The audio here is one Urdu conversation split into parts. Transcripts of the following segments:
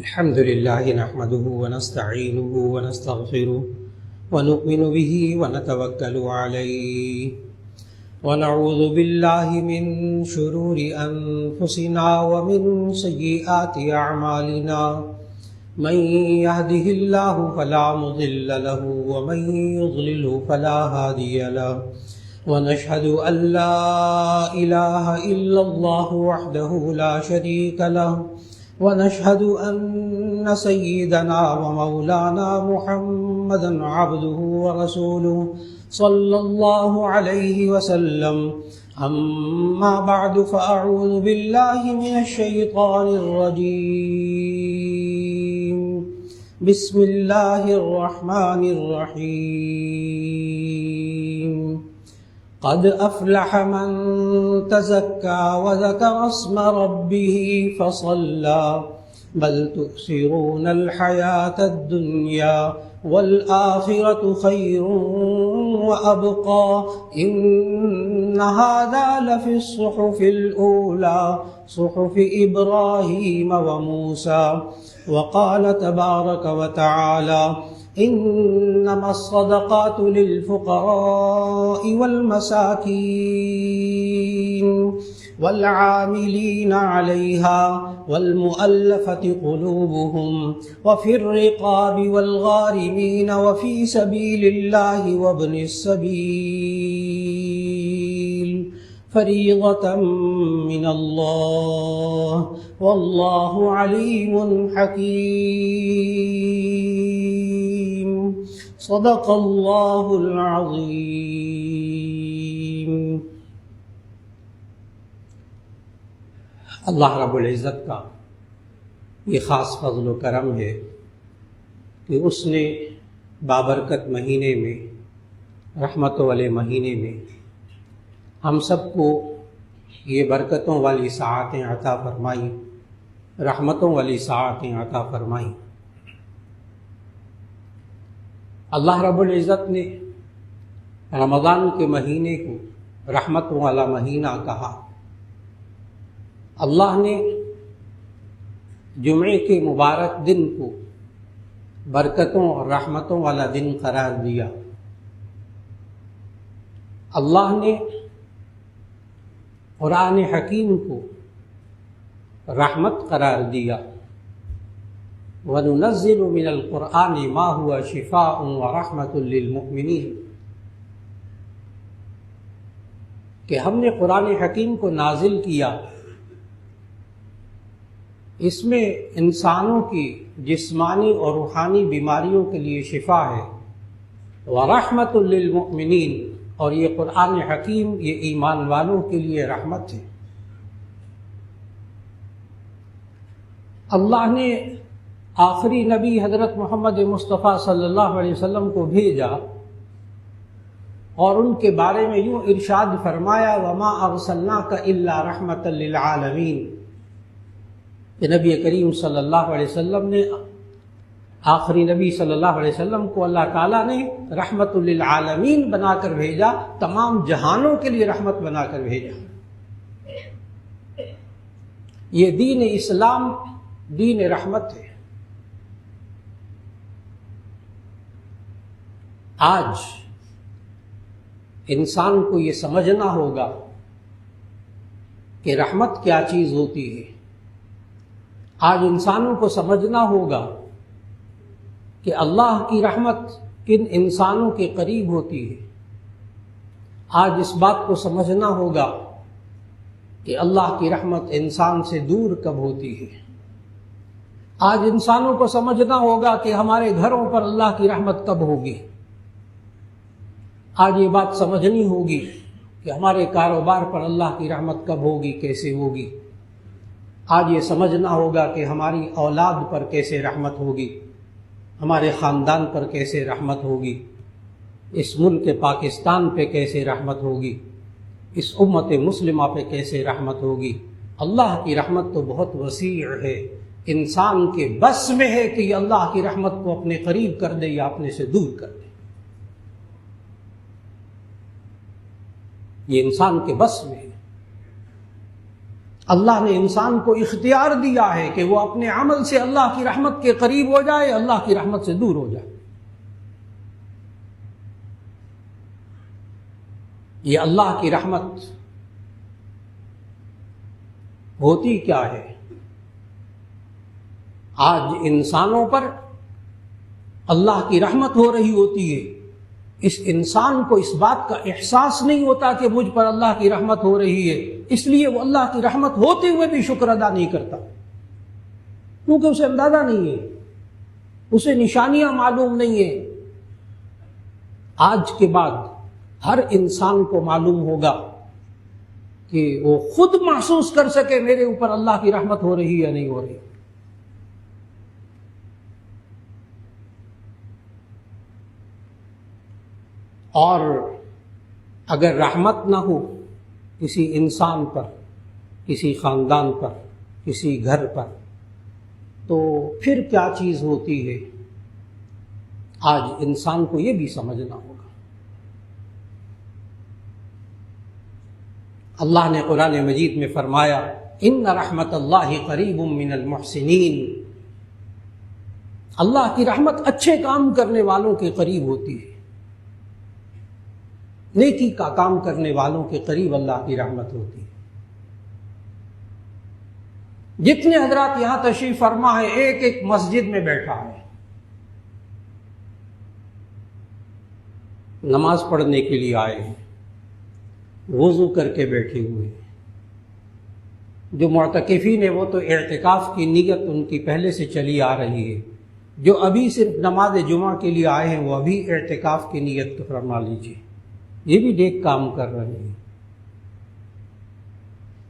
الحمد لله نحمده ونستعينه ونستغفره ونؤمن به ونتوكل عليه ونعوذ بالله من شرور أنفسنا ومن سيئات أعمالنا من يهده الله فلا مضل له ومن يضلل فلا هادي له ونشهد أن لا إله إلا الله وحده لا شريك له ونشهد أن سيدنا ومولانا محمدا عبده ورسوله صلى الله عليه وسلم أما بعد فأعوذ بالله من الشيطان الرجيم بسم الله الرحمن الرحيم قد أفلح من تزكى وذكر اسم ربه فصلى بل تؤثرون الحياة الدنيا والآخرة خير وأبقى إن هذا لفي الصحف الأولى صحف إبراهيم وموسى وقال تبارك وتعالى إنما الصدقات للفقراء والمساكين والعاملين عليها والمؤلفة قلوبهم وفي الرقاب والغارمين وفي سبيل الله وابن السبيل فريضة من الله والله عليم حكيم صدق الله العظيم۔ اللہ رب العزت کا یہ خاص فضل و کرم ہے کہ اس نے بابرکت مہینے میں، رحمتوں والے مہینے میں ہم سب کو یہ برکتوں والی ساعتیں عطا فرمائی، رحمتوں والی ساعتیں عطا فرمائی۔ اللہ رب العزت نے رمضان کے مہینے کو رحمتوں والا مہینہ کہا۔ اللہ نے جمعے کے مبارک دن کو برکتوں اور رحمتوں والا دن قرار دیا۔ اللہ نے قرآن حکیم کو رحمت قرار دیا۔ وَنُنَزِّلُ مِنَ الْقُرْآنِ مَا هُوَ شِفَاءٌ وَرَحْمَةٌ لِّلْمُؤْمِنِينَ، کہ ہم نے قرآن حکیم کو نازل کیا، اس میں انسانوں کی جسمانی اور روحانی بیماریوں کے لیے شفا ہے۔ وَرَحْمَةٌ لِّلْمُؤْمِنِينَ، اور یہ قرآن حکیم یہ ایمان والوں کے لیے رحمت ہے۔ اللہ نے آخری نبی حضرت محمد مصطفیٰ صلی اللہ علیہ وسلم کو بھیجا اور ان کے بارے میں یوں ارشاد فرمایا وَمَا أَرْسَلْنَاكَ إِلَّا رَحْمَةً لِّلْعَالَمِينَ، کہ نبی کریم صلی اللہ علیہ وسلم نے، آخری نبی صلی اللہ علیہ وسلم کو اللہ تعالیٰ نے رحمت للعالمین بنا کر بھیجا، تمام جہانوں کے لیے رحمت بنا کر بھیجا۔ یہ دین اسلام دین رحمت ہے۔ آج انسان کو یہ سمجھنا ہوگا کہ رحمت کیا چیز ہوتی ہے۔ آج انسانوں کو سمجھنا ہوگا کہ اللہ کی رحمت کن انسانوں کے قریب ہوتی ہے۔ آج اس بات کو سمجھنا ہوگا کہ اللہ کی رحمت انسان سے دور کب ہوتی ہے۔ آج انسانوں کو سمجھنا ہوگا کہ ہمارے گھروں پر اللہ کی رحمت کب ہوگی۔ آج یہ بات سمجھنی ہوگی کہ ہمارے کاروبار پر اللہ کی رحمت کب ہوگی، کیسے ہوگی۔ آج یہ سمجھنا ہوگا کہ ہماری اولاد پر کیسے رحمت ہوگی، ہمارے خاندان پر کیسے رحمت ہوگی، اس ملک پاکستان پہ کیسے رحمت ہوگی، اس امت مسلمہ پہ کیسے رحمت ہوگی۔ اللہ کی رحمت تو بہت وسیع ہے، انسان کے بس میں ہے کہ یہ اللہ کی رحمت کو اپنے قریب کر دے یا اپنے سے دور کر دے۔ یہ انسان کے بس میں ہے۔ اللہ نے انسان کو اختیار دیا ہے کہ وہ اپنے عمل سے اللہ کی رحمت کے قریب ہو جائے، اللہ کی رحمت سے دور ہو جائے۔ یہ اللہ کی رحمت ہوتی کیا ہے؟ آج انسانوں پر اللہ کی رحمت ہو رہی ہوتی ہے، اس انسان کو اس بات کا احساس نہیں ہوتا کہ مجھ پر اللہ کی رحمت ہو رہی ہے، اس لیے وہ اللہ کی رحمت ہوتے ہوئے بھی شکر ادا نہیں کرتا، کیونکہ اسے اندازہ نہیں ہے، اسے نشانیاں معلوم نہیں ہیں۔ آج کے بعد ہر انسان کو معلوم ہوگا کہ وہ خود محسوس کر سکے میرے اوپر اللہ کی رحمت ہو رہی ہے یا نہیں ہو رہی۔ اور اگر رحمت نہ ہو کسی انسان پر، کسی خاندان پر، کسی گھر پر، تو پھر کیا چیز ہوتی ہے؟ آج انسان کو یہ بھی سمجھنا ہوگا۔ اللہ نے قرآن مجید میں فرمایا ان رحمت اللہ قریب من المحسنین، اللہ کی رحمت اچھے کام کرنے والوں کے قریب ہوتی ہے، نیکی کا کام کرنے والوں کے قریب اللہ کی رحمت ہوتی ہے۔ جتنے حضرات یہاں تشریف فرما ہے، ایک ایک مسجد میں بیٹھا ہے، نماز پڑھنے کے لیے آئے ہیں، وضو کر کے بیٹھے ہوئے ہیں۔ جو معتکفین ہیں وہ تو اعتکاف کی نیت ان کی پہلے سے چلی آ رہی ہے، جو ابھی صرف نماز جمعہ کے لیے آئے ہیں وہ ابھی اعتکاف کی نیت فرما لیجیے، یہ بھی نیک کام کر رہے ہیں۔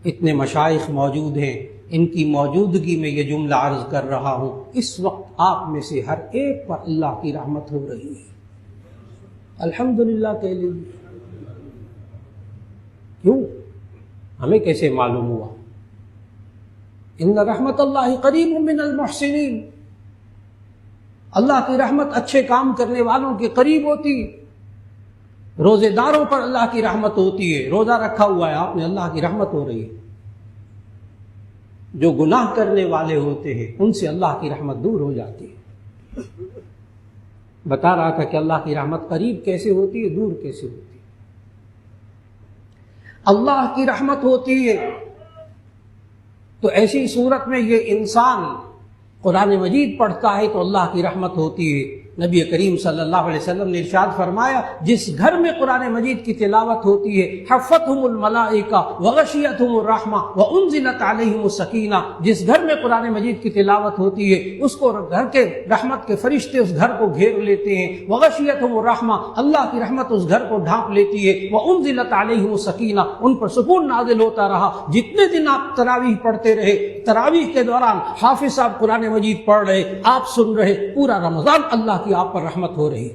اتنے مشائخ موجود ہیں، ان کی موجودگی میں یہ جملہ عرض کر رہا ہوں، اس وقت آپ میں سے ہر ایک پر اللہ کی رحمت ہو رہی ہے، الحمدللہ کہہ لیجیے۔ کیوں؟ ہمیں کیسے معلوم ہوا؟ ان رحمت اللہ قریب من المحسنین، اللہ کی رحمت اچھے کام کرنے والوں کے قریب ہوتی ہے۔ روزے داروں پر اللہ کی رحمت ہوتی ہے، روزہ رکھا ہوا ہے آپ نے، اللہ کی رحمت ہو رہی ہے۔ جو گناہ کرنے والے ہوتے ہیں ان سے اللہ کی رحمت دور ہو جاتی ہے۔ بتا رہا تھا کہ اللہ کی رحمت قریب کیسے ہوتی ہے، دور کیسے ہوتی ہے۔ اللہ کی رحمت ہوتی ہے تو ایسی صورت میں یہ انسان قرآن مجید پڑھتا ہے تو اللہ کی رحمت ہوتی ہے۔ نبی کریم صلی اللہ علیہ وسلم نے ارشاد فرمایا جس گھر میں قرآن مجید کی تلاوت ہوتی ہے حفتہم الملائکہ وغشیتہم الرحمہ وانزلت علیہم السکینہ، جس گھر میں قرآن مجید کی تلاوت ہوتی ہے اس کو گھر کے رحمت کے فرشتے اس گھر کو گھیر لیتے ہیں، وغشیتہم الرحمہ، اللہ کی رحمت اس گھر کو ڈھانپ لیتی ہے، وانزلت علیہم السکینہ، ان پر سکون نازل ہوتا رہا۔ جتنے دن آپ تراویح پڑھتے رہے، تراویح کے دوران حافظ صاحب قرآن مجید پڑھ رہے، آپ سن رہے، پورا رمضان اللہ کی آپ پر رحمت ہو رہی۔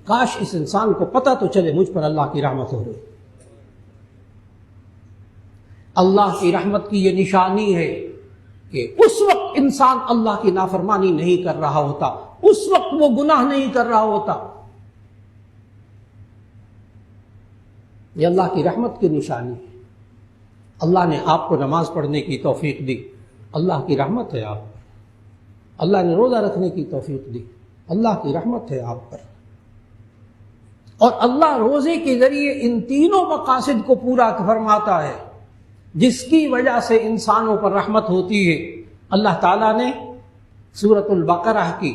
کاش اس انسان کو پتہ تو چلے مجھ پر اللہ کی رحمت ہو رہی۔ اللہ کی رحمت کی یہ نشانی ہے کہ اس وقت انسان اللہ کی نافرمانی نہیں کر رہا ہوتا، اس وقت وہ گناہ نہیں کر رہا ہوتا۔ یہ اللہ کی رحمت کی نشانی ہے۔ اللہ نے آپ کو نماز پڑھنے کی توفیق دی، اللہ کی رحمت ہے آپ پر۔ اللہ نے روزہ رکھنے کی توفیق دی، اللہ کی رحمت ہے آپ پر۔ اور اللہ روزے کے ذریعے ان تینوں مقاصد کو پورا فرماتا ہے جس کی وجہ سے انسانوں پر رحمت ہوتی ہے۔ اللہ تعالیٰ نے سورۃ البقرہ کی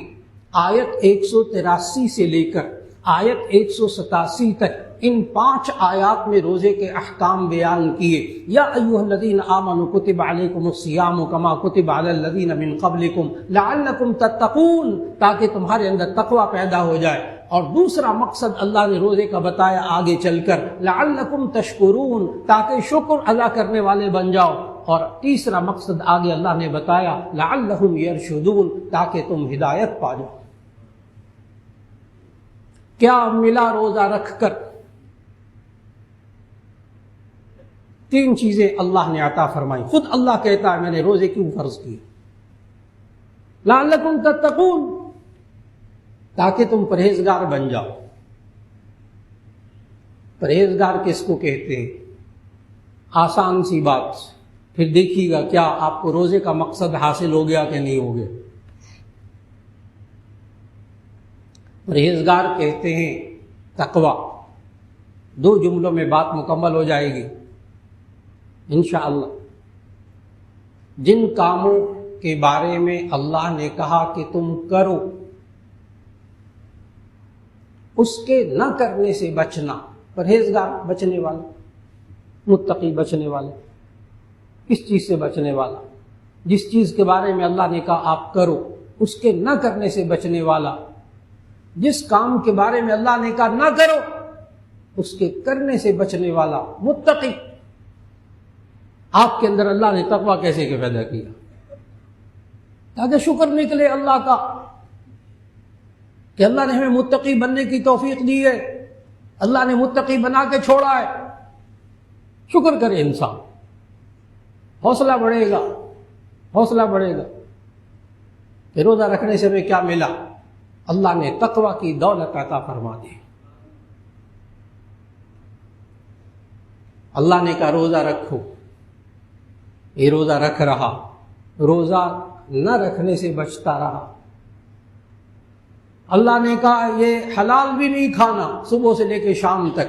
آیت 183 سے لے کر آیت 187 تک ان 5 آیات میں روزے کے احکام بیان کیے۔ یا ایھا الذین آمنوا کتب علیکم الصیام کما کتب علی الذین من قبلکم لعلکم تتقون، تاکہ تمہارے اندر تقوی پیدا ہو جائے۔ اور دوسرا مقصد اللہ نے روزے کا بتایا آگے چل کر، لعلکم تشکرون، تاکہ شکر ادا کرنے والے بن جاؤ۔ اور تیسرا مقصد آگے اللہ نے بتایا، لعلہم یرشدون، تاکہ تم ہدایت پا جاؤ۔ کیا ملا روزہ رکھ کر؟ 3 چیزیں اللہ نے عطا فرمائی، خود اللہ کہتا ہے میں نے روزے کیوں فرض کیے؟ لعلکم تتقون، تاکہ تم پرہیزگار بن جاؤ۔ پرہیزگار کس کو کہتے ہیں؟ آسان سی بات، پھر دیکھیے گا کیا آپ کو روزے کا مقصد حاصل ہو گیا کہ نہیں ہو گیا۔ پرہیزگار کہتے ہیں تقویٰ، 2 جملوں میں بات مکمل ہو جائے گی انشاءاللہ۔ جن کاموں کے بارے میں اللہ نے کہا کہ تم کرو، اس کے نہ کرنے سے بچنا، پرہیزگار بچنے والا، متقی بچنے والا، کس چیز سے بچنے والا؟ جس چیز کے بارے میں اللہ نے کہا آپ کرو، اس کے نہ کرنے سے بچنے والا، جس کام کے بارے میں اللہ نے کہا نہ کرو، اس کے کرنے سے بچنے والا، متقی۔ آپ کے اندر اللہ نے تقویٰ کیسے کہ پیدا کیا؟ تاکہ شکر نکلے اللہ کا کہ اللہ نے ہمیں متقی بننے کی توفیق دی ہے، اللہ نے متقی بنا کے چھوڑا ہے۔ شکر کرے انسان، حوصلہ بڑھے گا، حوصلہ بڑھے گا کہ روزہ رکھنے سے ہمیں کیا ملا؟ اللہ نے تقویٰ کی دولت عطا فرما دی۔ اللہ نے کہا روزہ رکھو، یہ روزہ رکھ رہا، روزہ نہ رکھنے سے بچتا رہا۔ اللہ نے کہا یہ حلال بھی نہیں کھانا، صبح سے لے کے شام تک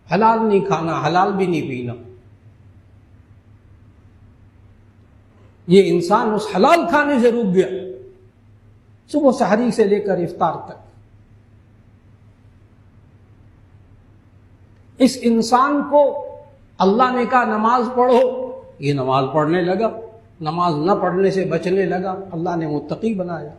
حلال نہیں کھانا، حلال بھی نہیں پینا۔ یہ انسان اس حلال کھانے سے رک گیا، صبح سحری سے لے کر افطار تک۔ اس انسان کو اللہ نے کہا نماز پڑھو، یہ نماز پڑھنے لگا، نماز نہ پڑھنے سے بچنے لگا، اللہ نے متقی بنایا۔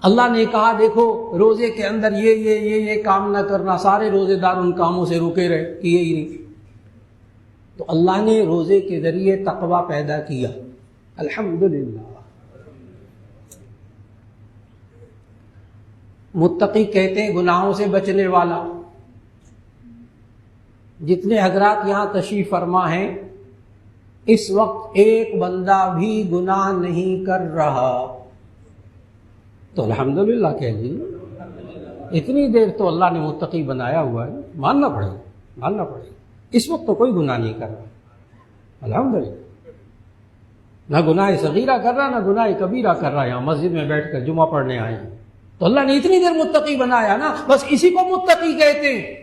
اللہ نے کہا دیکھو روزے کے اندر یہ کام نہ کرنا، سارے روزے دار ان کاموں سے رکے رہے، کیے ہی نہیں۔ تو اللہ نے روزے کے ذریعے تقویٰ پیدا کیا، الحمدللہ۔ متقی کہتے ہیں گناہوں سے بچنے والا۔ جتنے حضرات یہاں تشریف فرما ہیں، اس وقت ایک بندہ بھی گناہ نہیں کر رہا، تو الحمدللہ کہہ لیجیے۔ اتنی دیر تو اللہ نے متقی بنایا ہوا ہے، ماننا پڑے گا، ماننا پڑے گا۔ اس وقت تو کوئی گناہ نہیں کر رہا، الحمدللہ۔ نہ گناہ صغیرہ کر رہا، نہ گناہ کبیرہ کر رہا، یہاں مسجد میں بیٹھ کر جمعہ پڑھنے آئے ہیں، تو اللہ نے اتنی دیر متقی بنایا نا، بس اسی کو متقی کہتے ہیں۔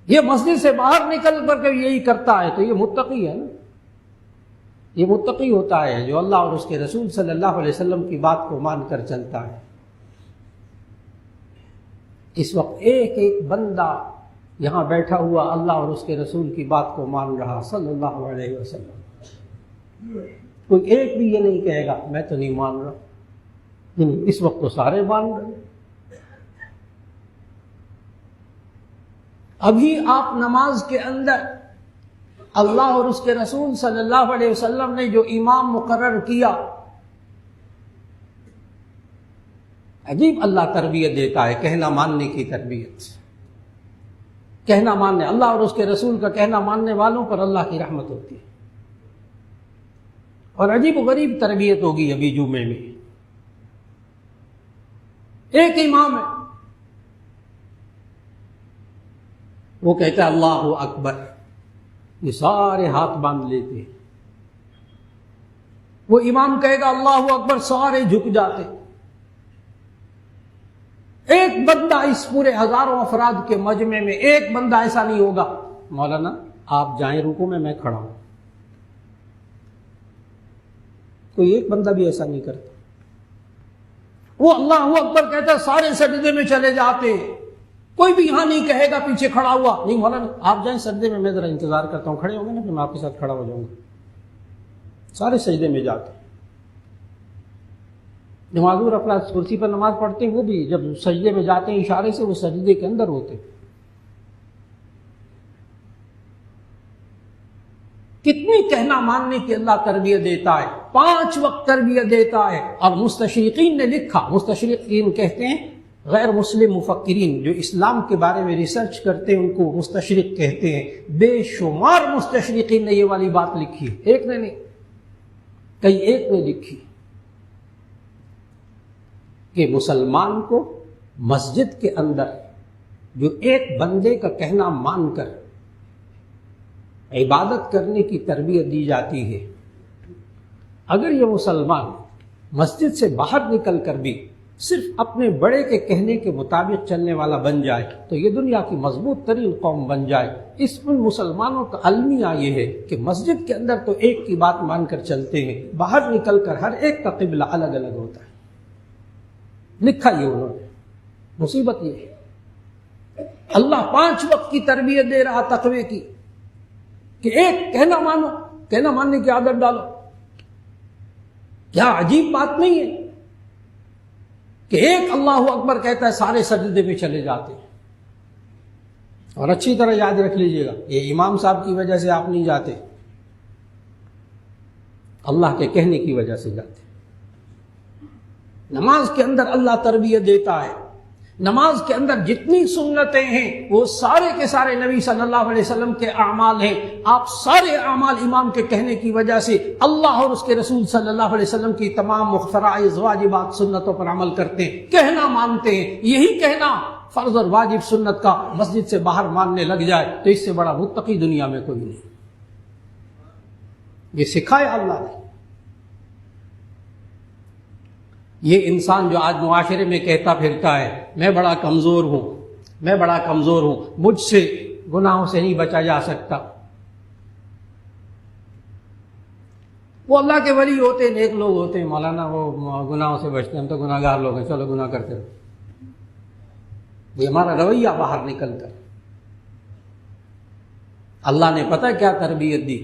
یہ مسجد سے باہر نکل کر کے یہی کرتا ہے تو یہ متقی ہے نا، یہ متقی ہوتا ہے جو اللہ اور اس کے رسول صلی اللہ علیہ وسلم کی بات کو مان کر چلتا ہے۔ اس وقت ایک ایک بندہ یہاں بیٹھا ہوا اللہ اور اس کے رسول کی بات کو مان رہا صلی اللہ علیہ وسلم۔ کوئی ایک بھی یہ نہیں کہے گا میں تو نہیں مان رہا، نہیں، اس وقت تو سارے مان رہے۔ ابھی آپ نماز کے اندر اللہ اور اس کے رسول صلی اللہ علیہ وسلم نے جو امام مقرر کیا، عجیب اللہ تربیت دیتا ہے، کہنا ماننے کی تربیت، کہنا ماننے، اللہ اور اس کے رسول کا کہنا ماننے والوں پر اللہ کی رحمت ہوتی ہے۔ اور عجیب و غریب تربیت ہوگی ابھی جمعے میں، ایک امام ہے، وہ کہتا ہے اللہ اکبر، یہ سارے ہاتھ باندھ لیتے ہیں۔ وہ امام کہے گا اللہ اکبر، سارے جھک جاتے۔ ایک بندہ اس پورے ہزاروں افراد کے مجمع میں ایک بندہ ایسا نہیں ہوگا مولانا آپ جائیں رکوع میں کھڑا ہوں، کوئی ایک بندہ بھی ایسا نہیں کرتا۔ وہ اللہ اکبر کہتا ہے، سارے سجدے میں چلے جاتے، کوئی بھی یہاں نہیں کہے گا پیچھے کھڑا ہوا نہیں مولانا آپ جائیں سجدے میں ذرا انتظار کرتا ہوں، کھڑے ہوں گے نا پھر میں آپ کے ساتھ کھڑا ہو جاؤں گا۔ سارے سجدے میں جاتے۔ جو معذور افراد کرسی پر نماز پڑھتے ہیں وہ بھی جب سجدے میں جاتے ہیں اشارے سے وہ سجدے کے اندر ہوتے۔ کتنی کہنا ماننے کی اللہ تربیت دیتا ہے، 5 وقت تربیت دیتا ہے۔ اور مستشرقین نے لکھا، مستشرقین کہتے ہیں غیر مسلم مفکرین جو اسلام کے بارے میں ریسرچ کرتے ہیں ان کو مستشرق کہتے ہیں، بے شمار مستشرقین نے یہ والی بات لکھی، ایک نے نہیں کئی ایک نے لکھی کہ مسلمان کو مسجد کے اندر جو ایک بندے کا کہنا مان کر عبادت کرنے کی تربیت دی جاتی ہے، اگر یہ مسلمان مسجد سے باہر نکل کر بھی صرف اپنے بڑے کے کہنے کے مطابق چلنے والا بن جائے تو یہ دنیا کی مضبوط ترین قوم بن جائے۔ اس میں مسلمانوں کا المیہ یہ ہے کہ مسجد کے اندر تو ایک کی بات مان کر چلتے ہیں، باہر نکل کر ہر ایک کا قبلہ الگ الگ ہوتا ہے۔ لکھا یہ انہوں نے، مصیبت یہ ہے اللہ 5 وقت کی تربیت دے رہا تقوی کی کہ ایک کہنا مانو، کہنا ماننے کی عادت ڈالو۔ کیا عجیب بات نہیں ہے کہ ایک اللہ اکبر کہتا ہے سارے سجدے پہ چلے جاتے ہیں۔ اور اچھی طرح یاد رکھ لیجئے گا، یہ امام صاحب کی وجہ سے آپ نہیں جاتے، اللہ کے کہنے کی وجہ سے جاتے۔ نماز کے اندر اللہ تربیت دیتا ہے، نماز کے اندر جتنی سنتیں ہیں وہ سارے کے سارے نبی صلی اللہ علیہ وسلم کے اعمال ہیں۔ آپ سارے اعمال امام کے کہنے کی وجہ سے اللہ اور اس کے رسول صلی اللہ علیہ وسلم کی تمام فرائض واجبات سنتوں پر عمل کرتے ہیں، کہنا مانتے ہیں۔ یہی کہنا فرض اور واجب سنت کا مسجد سے باہر ماننے لگ جائے تو اس سے بڑا متقی دنیا میں کوئی نہیں۔ یہ سکھایا اللہ نے۔ یہ انسان جو آج معاشرے میں کہتا پھرتا ہے میں بڑا کمزور ہوں، میں بڑا کمزور ہوں، مجھ سے گناہوں سے نہیں بچا جا سکتا، وہ اللہ کے ولی ہوتے ہیں، نیک لوگ ہوتے ہیں، مولانا وہ گناہوں سے بچتے ہیں، ہم تو گناہ گار لوگ ہیں، چلو گناہ کرتے رہو۔ یہ ہمارا رویہ باہر نکل کر اللہ نے پتہ کیا تربیت دی۔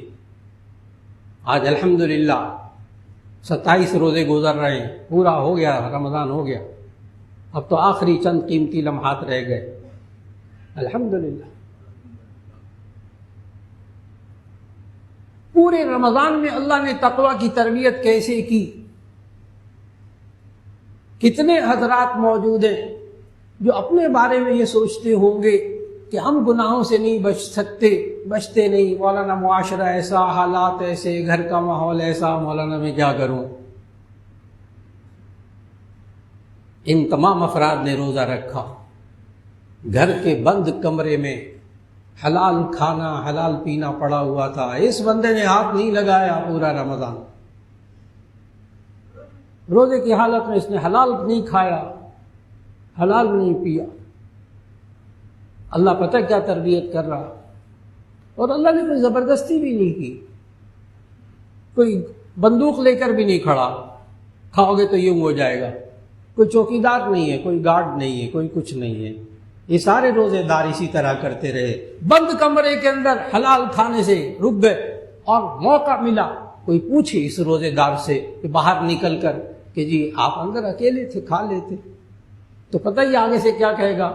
آج الحمدللہ 27 روزے گزر رہے ہیں، پورا ہو گیا، رمضان ہو گیا، اب تو آخری چند قیمتی لمحات رہ گئے، الحمدللہ۔ پورے رمضان میں اللہ نے تقوی کی تربیت کیسے کی؟ کتنے حضرات موجود ہیں جو اپنے بارے میں یہ سوچتے ہوں گے کہ ہم گناہوں سے نہیں بچ سکتے، بچتے نہیں، مولانا معاشرہ ایسا، حالات ایسے، گھر کا ماحول ایسا، مولانا میں کیا کروں؟ ان تمام افراد نے روزہ رکھا، گھر کے بند کمرے میں حلال کھانا حلال پینا پڑا ہوا تھا، اس بندے نے ہاتھ نہیں لگایا پورا رمضان، روزے کی حالت میں اس نے حلال نہیں کھایا، حلال نہیں پیا۔ اللہ پتہ کیا تربیت کر رہا، اور اللہ نے کوئی زبردستی بھی نہیں کی، کوئی بندوق لے کر بھی نہیں کھڑا، کھاؤ گے تو یوں ہو جائے گا، کوئی چوکیدار نہیں ہے، کوئی گارڈ نہیں ہے، کوئی کچھ نہیں ہے۔ یہ سارے روزے دار اسی طرح کرتے رہے، بند کمرے کے اندر حلال کھانے سے رک گئے، اور موقع ملا کوئی پوچھے اس روزے دار سے کہ باہر نکل کر کہ جی آپ اندر اکیلے تھے، کھا لیتے، تو پتہ ہی آگے سے کیا کہے گا؟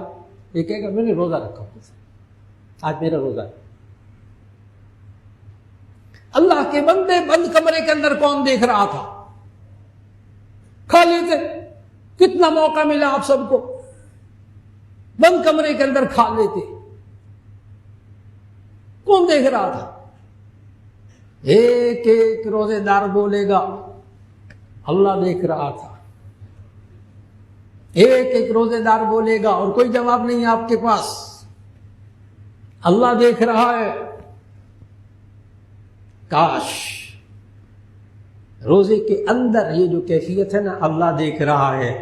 یہ کہے گا میں نے روزہ رکھا، آج میرا روزہ ہے۔ اللہ کے بندے بند کمرے کے اندر کون دیکھ رہا تھا؟ کھا لیتے، کتنا موقع ملا آپ سب کو، بند کمرے کے اندر کھا لیتے، کون دیکھ رہا تھا؟ ایک ایک روزے دار بولے گا اللہ دیکھ رہا تھا، ایک ایک روزے دار بولے گا اور کوئی جواب نہیں آپ کے پاس، اللہ دیکھ رہا ہے۔ کاش روزے کے اندر یہ جو کیفیت ہے نا، اللہ دیکھ رہا ہے،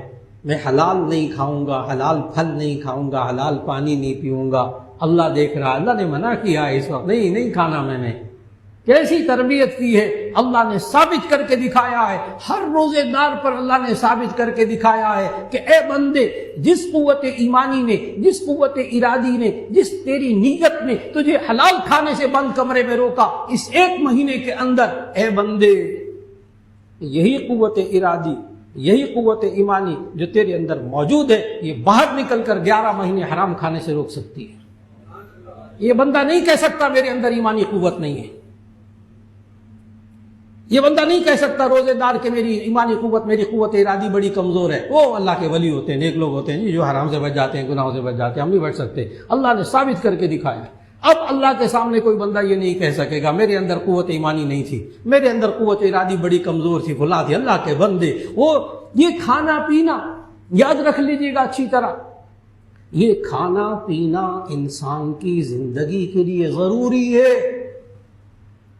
میں حلال نہیں کھاؤں گا، حلال پھل نہیں کھاؤں گا، حلال پانی نہیں پیوں گا، اللہ دیکھ رہا ہے، اللہ نے منع کیا ہے اس وقت، نہیں کھانا میں نے۔ کیسی تربیت کی ہے اللہ نے، ثابت کر کے دکھایا ہے، ہر روزے دار پر اللہ نے ثابت کر کے دکھایا ہے کہ اے بندے، جس قوت ایمانی نے، جس قوت ارادی نے، جس تیری نیت نے تجھے حلال کھانے سے بند کمرے میں روکا اس 1 مہینے کے اندر، اے بندے یہی قوت ارادی، یہی قوت ایمانی جو تیرے اندر موجود ہے، یہ باہر نکل کر 11 مہینے حرام کھانے سے روک سکتی ہے۔ یہ بندہ نہیں کہہ سکتا میرے اندر ایمانی قوت نہیں ہے، یہ بندہ نہیں کہہ سکتا روزے دار کہ میری ایمانی قوت، میری قوت ارادی بڑی کمزور ہے۔ وہ اللہ کے ولی ہوتے ہیں، نیک لوگ ہوتے ہیں جو حرام سے بچ جاتے ہیں، گناہوں سے بچ جاتے ہیں، ہم نہیں بچ سکتے، اللہ نے ثابت کر کے دکھایا۔ اب اللہ کے سامنے کوئی بندہ یہ نہیں کہہ سکے گا میرے اندر قوت ایمانی نہیں تھی، میرے اندر قوت ارادی بڑی کمزور تھی، فلاں تھی۔ اللہ کے بندے، وہ یہ کھانا پینا یاد رکھ لیجیے گا اچھی طرح، یہ کھانا پینا انسان کی زندگی کے لیے ضروری ہے،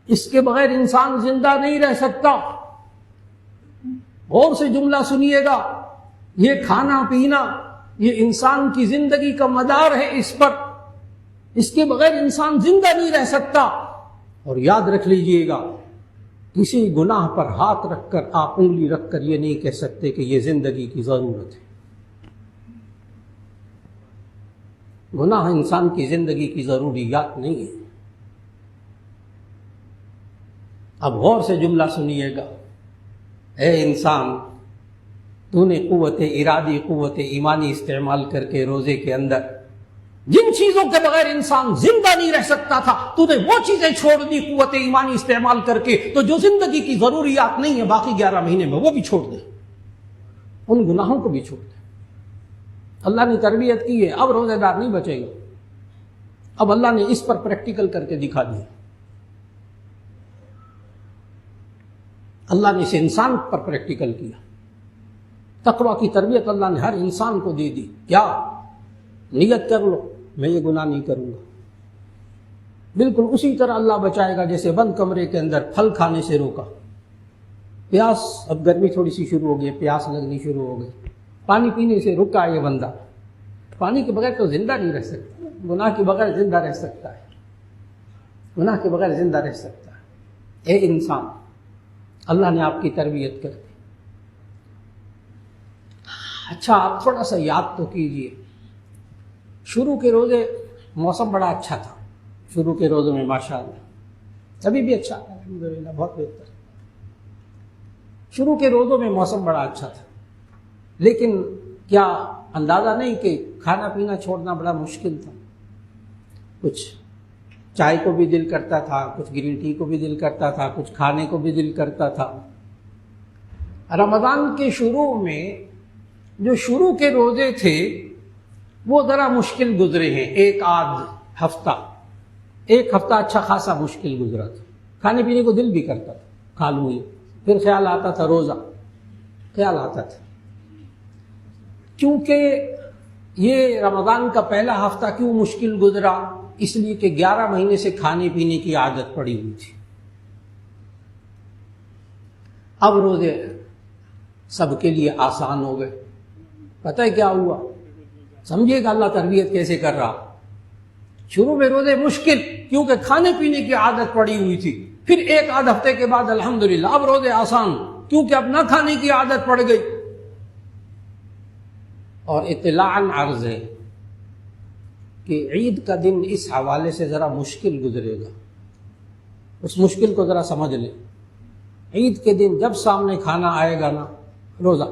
اس کے بغیر انسان زندہ نہیں رہ سکتا. غور سے جملہ سنیے گا. یہ کھانا پینا یہ انسان کی زندگی کا مدار ہے. اس پر اس کے بغیر انسان زندہ نہیں رہ سکتا. اور یاد رکھ لیجئے گا کسی گناہ پر ہاتھ رکھ کر آپ انگلی رکھ کر یہ نہیں کہہ سکتے کہ یہ زندگی کی ضرورت ہے. گناہ انسان کی زندگی کی ضروریات نہیں ہے. اب غور سے جملہ سنیے گا. اے انسان تو نے قوت ارادی قوت ایمانی استعمال کر کے روزے کے اندر جن چیزوں کے بغیر انسان زندہ نہیں رہ سکتا تھا تو نے وہ چیزیں چھوڑ دی قوت ایمانی استعمال کر کے. تو جو زندگی کی ضروریات نہیں ہے باقی 11 مہینے میں وہ بھی چھوڑ دے, ان گناہوں کو بھی چھوڑ دے. اللہ نے تربیت کی ہے. اب روزے دار نہیں بچے گا. اب اللہ نے اس پر پریکٹیکل کر کے دکھا دیا. اللہ نے اس انسان پر پریکٹیکل کیا. تقویٰ کی تربیت اللہ نے ہر انسان کو دے دی. کیا نیت کر لو میں یہ گناہ نہیں کروں گا. بالکل اسی طرح اللہ بچائے گا جیسے بند کمرے کے اندر پھل کھانے سے روکا. پیاس, اب گرمی تھوڑی سی شروع ہو گئی, پیاس لگنی شروع ہو گئی, پانی پینے سے رکا یہ بندہ. پانی کے بغیر تو زندہ نہیں رہ سکتا. گناہ کے بغیر زندہ رہ سکتا ہے. گناہ کے بغیر زندہ رہ سکتا ہے. اے انسان اللہ نے آپ کی تربیت کر دی. اچھا آپ تھوڑا سا یاد تو کیجئے شروع کے روزے موسم بڑا اچھا تھا. شروع کے روزوں میں ماشاءاللہ ابھی بھی اچھا ہے الحمدللہ بہت بہتر. شروع کے روزوں میں موسم بڑا اچھا تھا لیکن کیا اندازہ نہیں کہ کھانا پینا چھوڑنا بڑا مشکل تھا. کچھ چائے کو بھی دل کرتا تھا, کچھ گرین ٹی کو بھی دل کرتا تھا, کچھ کھانے کو بھی دل کرتا تھا. رمضان کے شروع میں جو شروع کے روزے تھے وہ ذرا مشکل گزرے ہیں. ایک ہفتہ اچھا خاصا مشکل گزرا تھا. کھانے پینے کو دل بھی کرتا تھا, کھا لوں یہ, پھر خیال آتا تھا روزہ, خیال آتا تھا. کیونکہ یہ رمضان کا پہلا ہفتہ کیوں مشکل گزرا, اس لیے کہ 11 مہینے سے کھانے پینے کی عادت پڑی ہوئی تھی. اب روزے سب کے لیے آسان ہو گئے. پتہ ہے کیا ہوا, سمجھیے گا اللہ تربیت کیسے کر رہا. شروع میں روزے مشکل کیونکہ کھانے پینے کی عادت پڑی ہوئی تھی. پھر ایک آدھ ہفتے کے بعد الحمدللہ اب روزے آسان کیونکہ اب نہ کھانے کی عادت پڑ گئی. اور اطلاعاً عرض ہے کہ عید کا دن اس حوالے سے ذرا مشکل گزرے گا. اس مشکل کو ذرا سمجھ لیں. عید کے دن جب سامنے کھانا آئے گا نا روزہ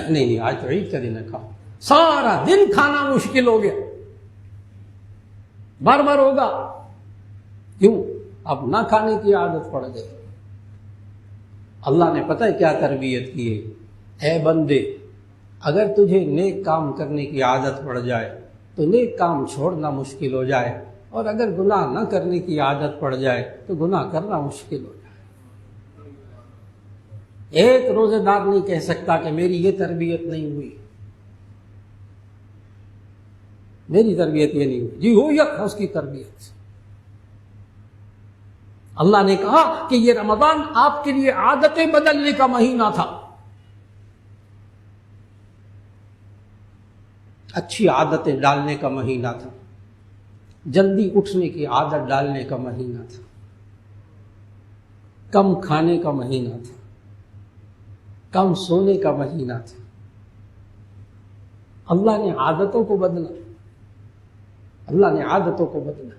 نہیں آج تو عید کا دن ہے, کھاؤ. سارا دن کھانا مشکل ہو گیا, بار بار ہوگا. کیوں؟ اب نہ کھانے کی عادت پڑ گئی. اللہ نے پتہ ہے کیا تربیت کی ہے. اے بندے اگر تجھے نیک کام کرنے کی عادت پڑ جائے تو نیک کام چھوڑنا مشکل ہو جائے, اور اگر گناہ نہ کرنے کی عادت پڑ جائے تو گناہ کرنا مشکل ہو جائے. ایک روزے دار نہیں کہہ سکتا کہ میری یہ تربیت نہیں ہوئی, میری تربیت یہ نہیں ہوئی. جی ہو یک اس کی تربیت. اللہ نے کہا کہ یہ رمضان آپ کے لیے عادتیں بدلنے کا مہینہ تھا, اچھی عادتیں ڈالنے کا مہینہ تھا, جلدی اٹھنے کی عادت ڈالنے کا مہینہ تھا, کم کھانے کا مہینہ تھا, کم سونے کا مہینہ تھا. اللہ نے عادتوں کو بدلا. اللہ نے عادتوں کو بدلا.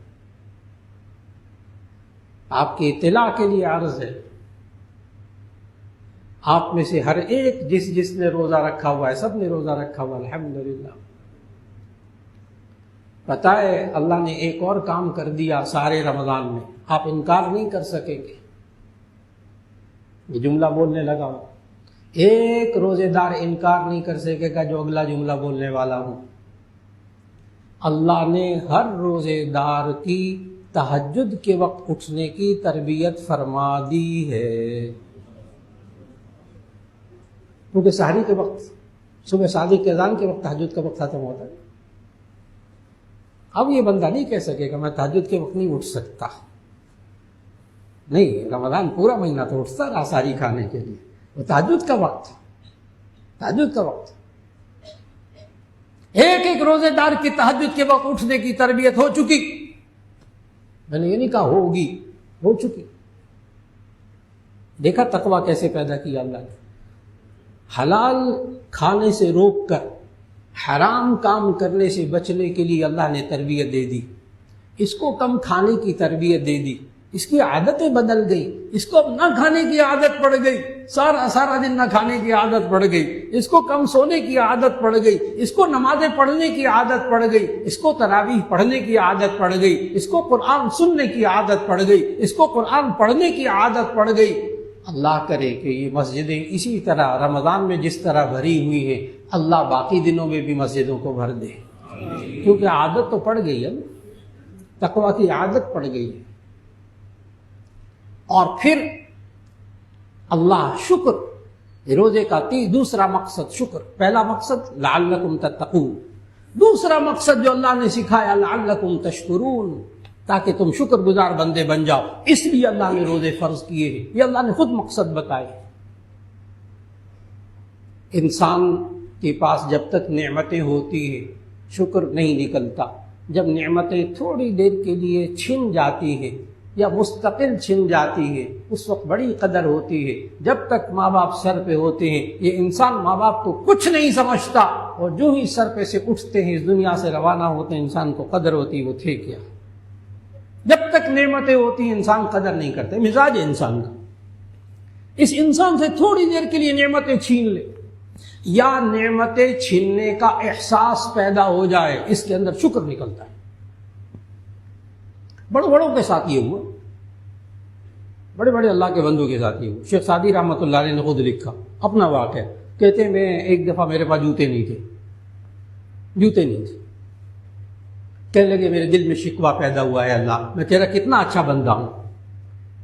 آپ کی اطلاع کے لیے عرض ہے, آپ میں سے ہر ایک جس نے روزہ رکھا ہوا ہے, سب نے روزہ رکھا ہوا الحمدللہ. پتہ ہے اللہ نے ایک اور کام کر دیا سارے رمضان میں, آپ انکار نہیں کر سکیں گے. یہ جملہ بولنے لگا ہوں, ایک روزے دار انکار نہیں کر سکے گا جو اگلا جملہ بولنے والا ہوں. اللہ نے ہر روزے دار کی تہجد کے وقت اٹھنے کی تربیت فرما دی ہے. کیونکہ سحری کے وقت, صبح صادق کے اذان کے وقت تہجد کا وقت ختم ہوتا ہے. اب یہ بندہ نہیں کہہ سکے گا میں تہجد کے وقت نہیں اٹھ سکتا, نہیں، رمضان پورا مہینہ تو اٹھتا رہا ساری کھانے کے لیے، وہ تہجد کا وقت، تہجد کا وقت، ایک ایک روزے دار کی تہجد کے وقت اٹھنے کی تربیت ہو چکی، میں نے یہ نہیں کہا ہوگی، ہو چکی۔ دیکھا تقویٰ کیسے پیدا کیا اللہ نے، حلال کھانے سے روک کر حرام کام کرنے سے بچنے کے لیے اللہ نے تربیت دے دی، اس کو کم کھانے کی تربیت دے دی، اس کی عادتیں بدل گئی، اس کو اب نہ کھانے کی عادت پڑ گئی، سارا دن نہ کھانے کی عادت پڑ گئی، اس کو کم سونے کی عادت پڑ گئی، اس کو نمازیں پڑھنے کی عادت پڑ گئی، اس کو تراویح پڑھنے کی عادت پڑ گئی، اس کو قرآن سننے کی عادت پڑ گئی، اس کو قرآن پڑھنے کی عادت پڑ گئی۔ اللہ کرے کہ یہ مسجدیں اسی طرح رمضان میں جس طرح بھری ہوئی ہیں، اللہ باقی دنوں میں بھی مسجدوں کو بھر دے، کیونکہ عادت تو پڑ گئی ہے، تقویٰ کی عادت پڑ گئی ہے۔ اور پھر اللہ شکر، روزے کا دوسرا مقصد شکر، پہلا مقصد لعلکم تتقون، دوسرا مقصد جو اللہ نے سکھایا لعلکم تشکرون، تاکہ تم شکر گزار بندے بن جاؤ، اس لیے اللہ نے روزے فرض کیے ہیں، یہ اللہ نے خود مقصد بتائے۔ انسان کے پاس جب تک نعمتیں ہوتی ہیں شکر نہیں نکلتا، جب نعمتیں تھوڑی دیر کے لیے چھن جاتی ہیں یا مستقل چھن جاتی ہے اس وقت بڑی قدر ہوتی ہے۔ جب تک ماں باپ سر پہ ہوتے ہیں یہ انسان ماں باپ کو کچھ نہیں سمجھتا، اور جو ہی سر پہ سے اٹھتے ہیں اس دنیا سے روانہ ہوتے ہیں انسان کو قدر ہوتی ہے وہ تھے کیا۔ جب تک نعمتیں ہوتی ہیں انسان قدر نہیں کرتے، مزاج ہے انسان کا۔ اس انسان سے تھوڑی دیر کے لیے نعمتیں چھین لے یا نعمتیں چھیننے کا احساس پیدا ہو جائے، اس کے اندر شکر نکلتا ہے۔ بڑوں کے ساتھ یہ ہوا، بڑے اللہ کے بندوں کے ساتھ یہ ہوا۔ شیخ سعدی رحمۃ اللہ علیہ نے خود لکھا اپنا واقعہ، کہتے ہیں میں ایک دفعہ میرے پاس جوتے نہیں تھے، کہنے لگے میرے دل میں شکوہ پیدا ہوا ہے، اللہ میں تیرا کتنا اچھا بندہ ہوں،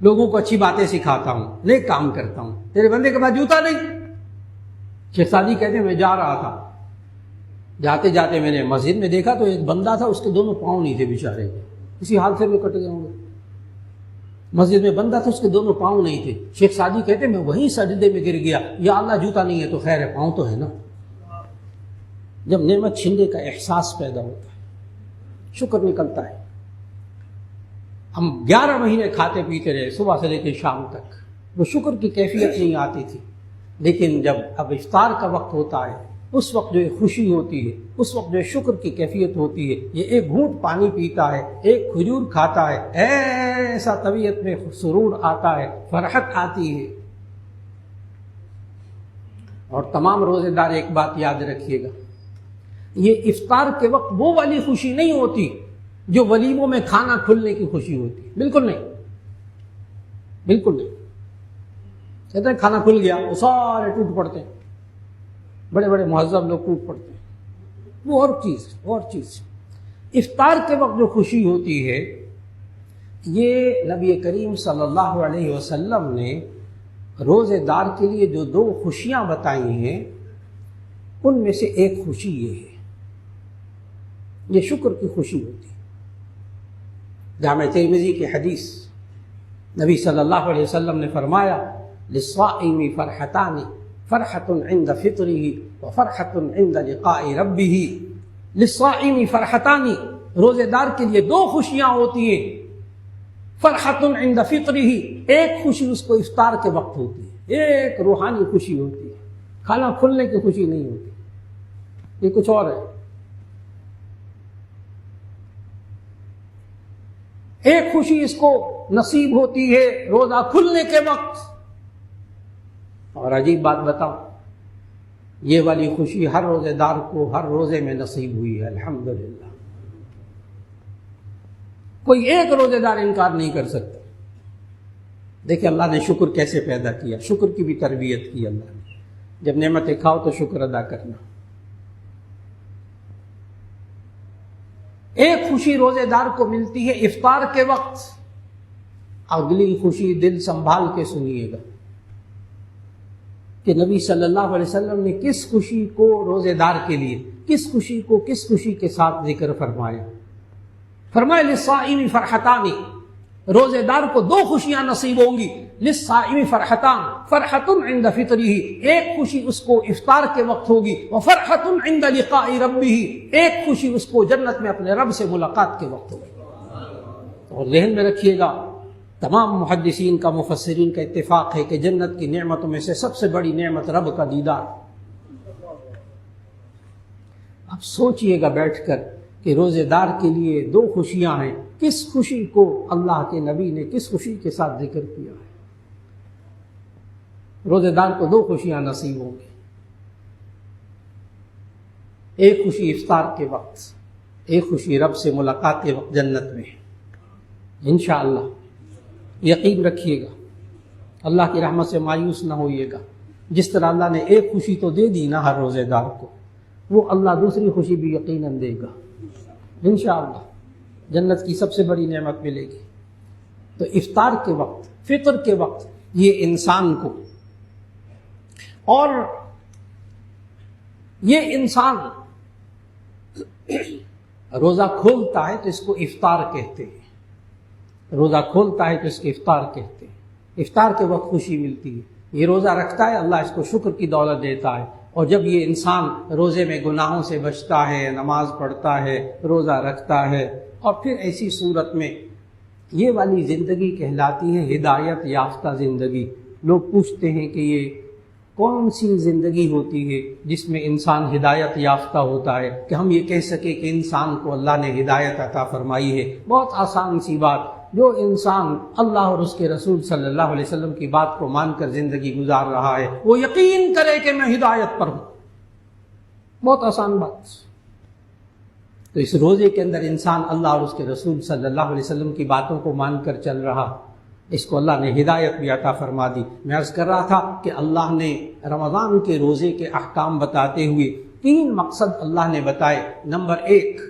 لوگوں کو اچھی باتیں سکھاتا ہوں، نیک کام کرتا ہوں، تیرے بندے کے پاس جوتا نہیں۔ شیخ سعدی کہتے ہیں میں جا رہا تھا، جاتے جاتے میں نے مسجد میں دیکھا تو ایک بندہ تھا، اس کے دونوں پاؤں نہیں تھے بیچارے، اسی حادثے میں کٹ گئے ہوں گے۔ مسجد میں بندہ تھا، اس کے دونوں پاؤں نہیں تھے۔ شیخ سعدی کہتے ہیں میں وہیں سجدے میں گر گیا، یا اللہ جوتا نہیں ہے تو خیر ہے، پاؤں تو ہے نا۔ جب نعمت چھننے کا احساس پیدا ہوتا ہے شکر نکلتا ہے۔ ہم 11 مہینے کھاتے پیتے رہے صبح سے لے کے شام تک، وہ شکر کی کیفیت نہیں آتی تھی، لیکن جب اب افطار کا وقت ہوتا ہے اس وقت جو خوشی ہوتی ہے، اس وقت جو شکر کی کیفیت ہوتی ہے، یہ ایک گھونٹ پانی پیتا ہے، ایک کھجور کھاتا ہے، ایسا طبیعت میں سرور آتا ہے، فرحت آتی ہے۔ اور تمام روزے دار ایک بات یاد رکھیے گا، یہ افطار کے وقت وہ والی خوشی نہیں ہوتی جو ولیموں میں کھانا کھلنے کی خوشی ہوتی ہے، بالکل نہیں، بالکل نہیں۔ کہتے ہیں کھانا کھل گیا وہ سارے ٹوٹ پڑتے ہیں، بڑے مہذب لوگ ٹوٹ پڑتے ہیں، وہ اور چیز۔ افطار کے وقت جو خوشی ہوتی ہے یہ نبی کریم صلی اللہ علیہ وسلم نے روزے دار کے لیے جو 2 خوشیاں بتائی ہیں ان میں سے ایک خوشی یہ ہے، یہ شکر کی خوشی ہوتی ہے۔ جامع ترمذی کی حدیث، نبی صلی اللہ علیہ وسلم نے فرمایا للصائم فرحتان، فرحۃ عند فطرہ وفرحۃ عند لقاء ربہ۔ للصائم فرحتان، روزے دار کے لیے 2 خوشیاں ہوتی ہیں۔ فرحۃ عند فطرہ، ایک خوشی اس کو افطار کے وقت ہوتی ہے، ایک روحانی خوشی ہوتی ہے، کھانا کھلنے کی خوشی نہیں ہوتی، یہ کچھ اور ہے۔ ایک خوشی اس کو نصیب ہوتی ہے روزہ کھلنے کے وقت، اور عجیب بات بتاؤں، یہ والی خوشی ہر روزے دار کو ہر روزے میں نصیب ہوئی ہے، الحمدللہ۔ کوئی ایک روزے دار انکار نہیں کر سکتا۔ دیکھیں اللہ نے شکر کیسے پیدا کیا، شکر کی بھی تربیت کی اللہ نے۔ جب نعمتیں کھاؤ تو شکر ادا کرنا۔ ایک خوشی روزے دار کو ملتی ہے افطار کے وقت، اگلی خوشی دل سنبھال کے سنیے گا کہ نبی صلی اللہ علیہ وسلم نے کس خوشی کو روزے دار کے لیے، کس خوشی کے ساتھ ذکر فرمایا۔ فرمایا للصائم فرحتان، روزے دار کو دو خوشیاں نصیب ہوں گی. للصائم فرحتان فرحۃ عند فطرہ، ایک خوشی اس کو افطار کے وقت ہوگی، وفرحۃ عند لقاء ربہ، ایک خوشی اس کو جنت میں اپنے رب سے ملاقات کے وقت ہوگی. اور ذہن میں رکھیے گا، تمام محدثین کا مفسرین کا اتفاق ہے کہ جنت کی نعمتوں میں سے سب سے بڑی نعمت رب کا دیدار. اب سوچئے گا بیٹھ کر کہ روزے دار کے لیے دو خوشیاں ہیں، کس خوشی کو اللہ کے نبی نے کس خوشی کے ساتھ ذکر کیا ہے. روزے دار کو دو خوشیاں نصیب ہوں گی. ایک خوشی افطار کے وقت، ایک خوشی رب سے ملاقات کے وقت جنت میں انشاءاللہ. یقین رکھیے گا، اللہ کی رحمت سے مایوس نہ ہوئیے گا. جس طرح اللہ نے ایک خوشی تو دے دی نا ہر روزے دار کو، وہ اللہ دوسری خوشی بھی یقیناً دے گا انشاءاللہ. جنت کی سب سے بڑی نعمت ملے گی. تو افطار کے وقت، فطر کے وقت یہ انسان کو، اور یہ انسان روزہ کھولتا ہے تو اس کو افطار کہتے ہیں. روزہ کھولتا ہے تو اس کے افطار کہتے ہیں. افطار کے وقت خوشی ملتی ہے. یہ روزہ رکھتا ہے، اللہ اس کو شکر کی دولت دیتا ہے. اور جب یہ انسان روزے میں گناہوں سے بچتا ہے، نماز پڑھتا ہے، روزہ رکھتا ہے، اور پھر ایسی صورت میں یہ والی زندگی کہلاتی ہے ہدایت یافتہ زندگی. لوگ پوچھتے ہیں کہ یہ کون سی زندگی ہوتی ہے جس میں انسان ہدایت یافتہ ہوتا ہے کہ ہم یہ کہہ سکیں کہ انسان کو اللہ نے ہدایت عطا فرمائی ہے. بہت آسان سی بات، جو انسان اللہ اور اس کے رسول صلی اللہ علیہ وسلم کی بات کو مان کر زندگی گزار رہا ہے وہ یقین کرے کہ میں ہدایت پر ہوں. بہت آسان بات. تو اس روزے کے اندر انسان اللہ اور اس کے رسول صلی اللہ علیہ وسلم کی باتوں کو مان کر چل رہا، اس کو اللہ نے ہدایت بھی عطا فرما دی. میں عرض کر رہا تھا کہ اللہ نے رمضان کے روزے کے احکام بتاتے ہوئے 3 مقصد اللہ نے بتائے. نمبر 1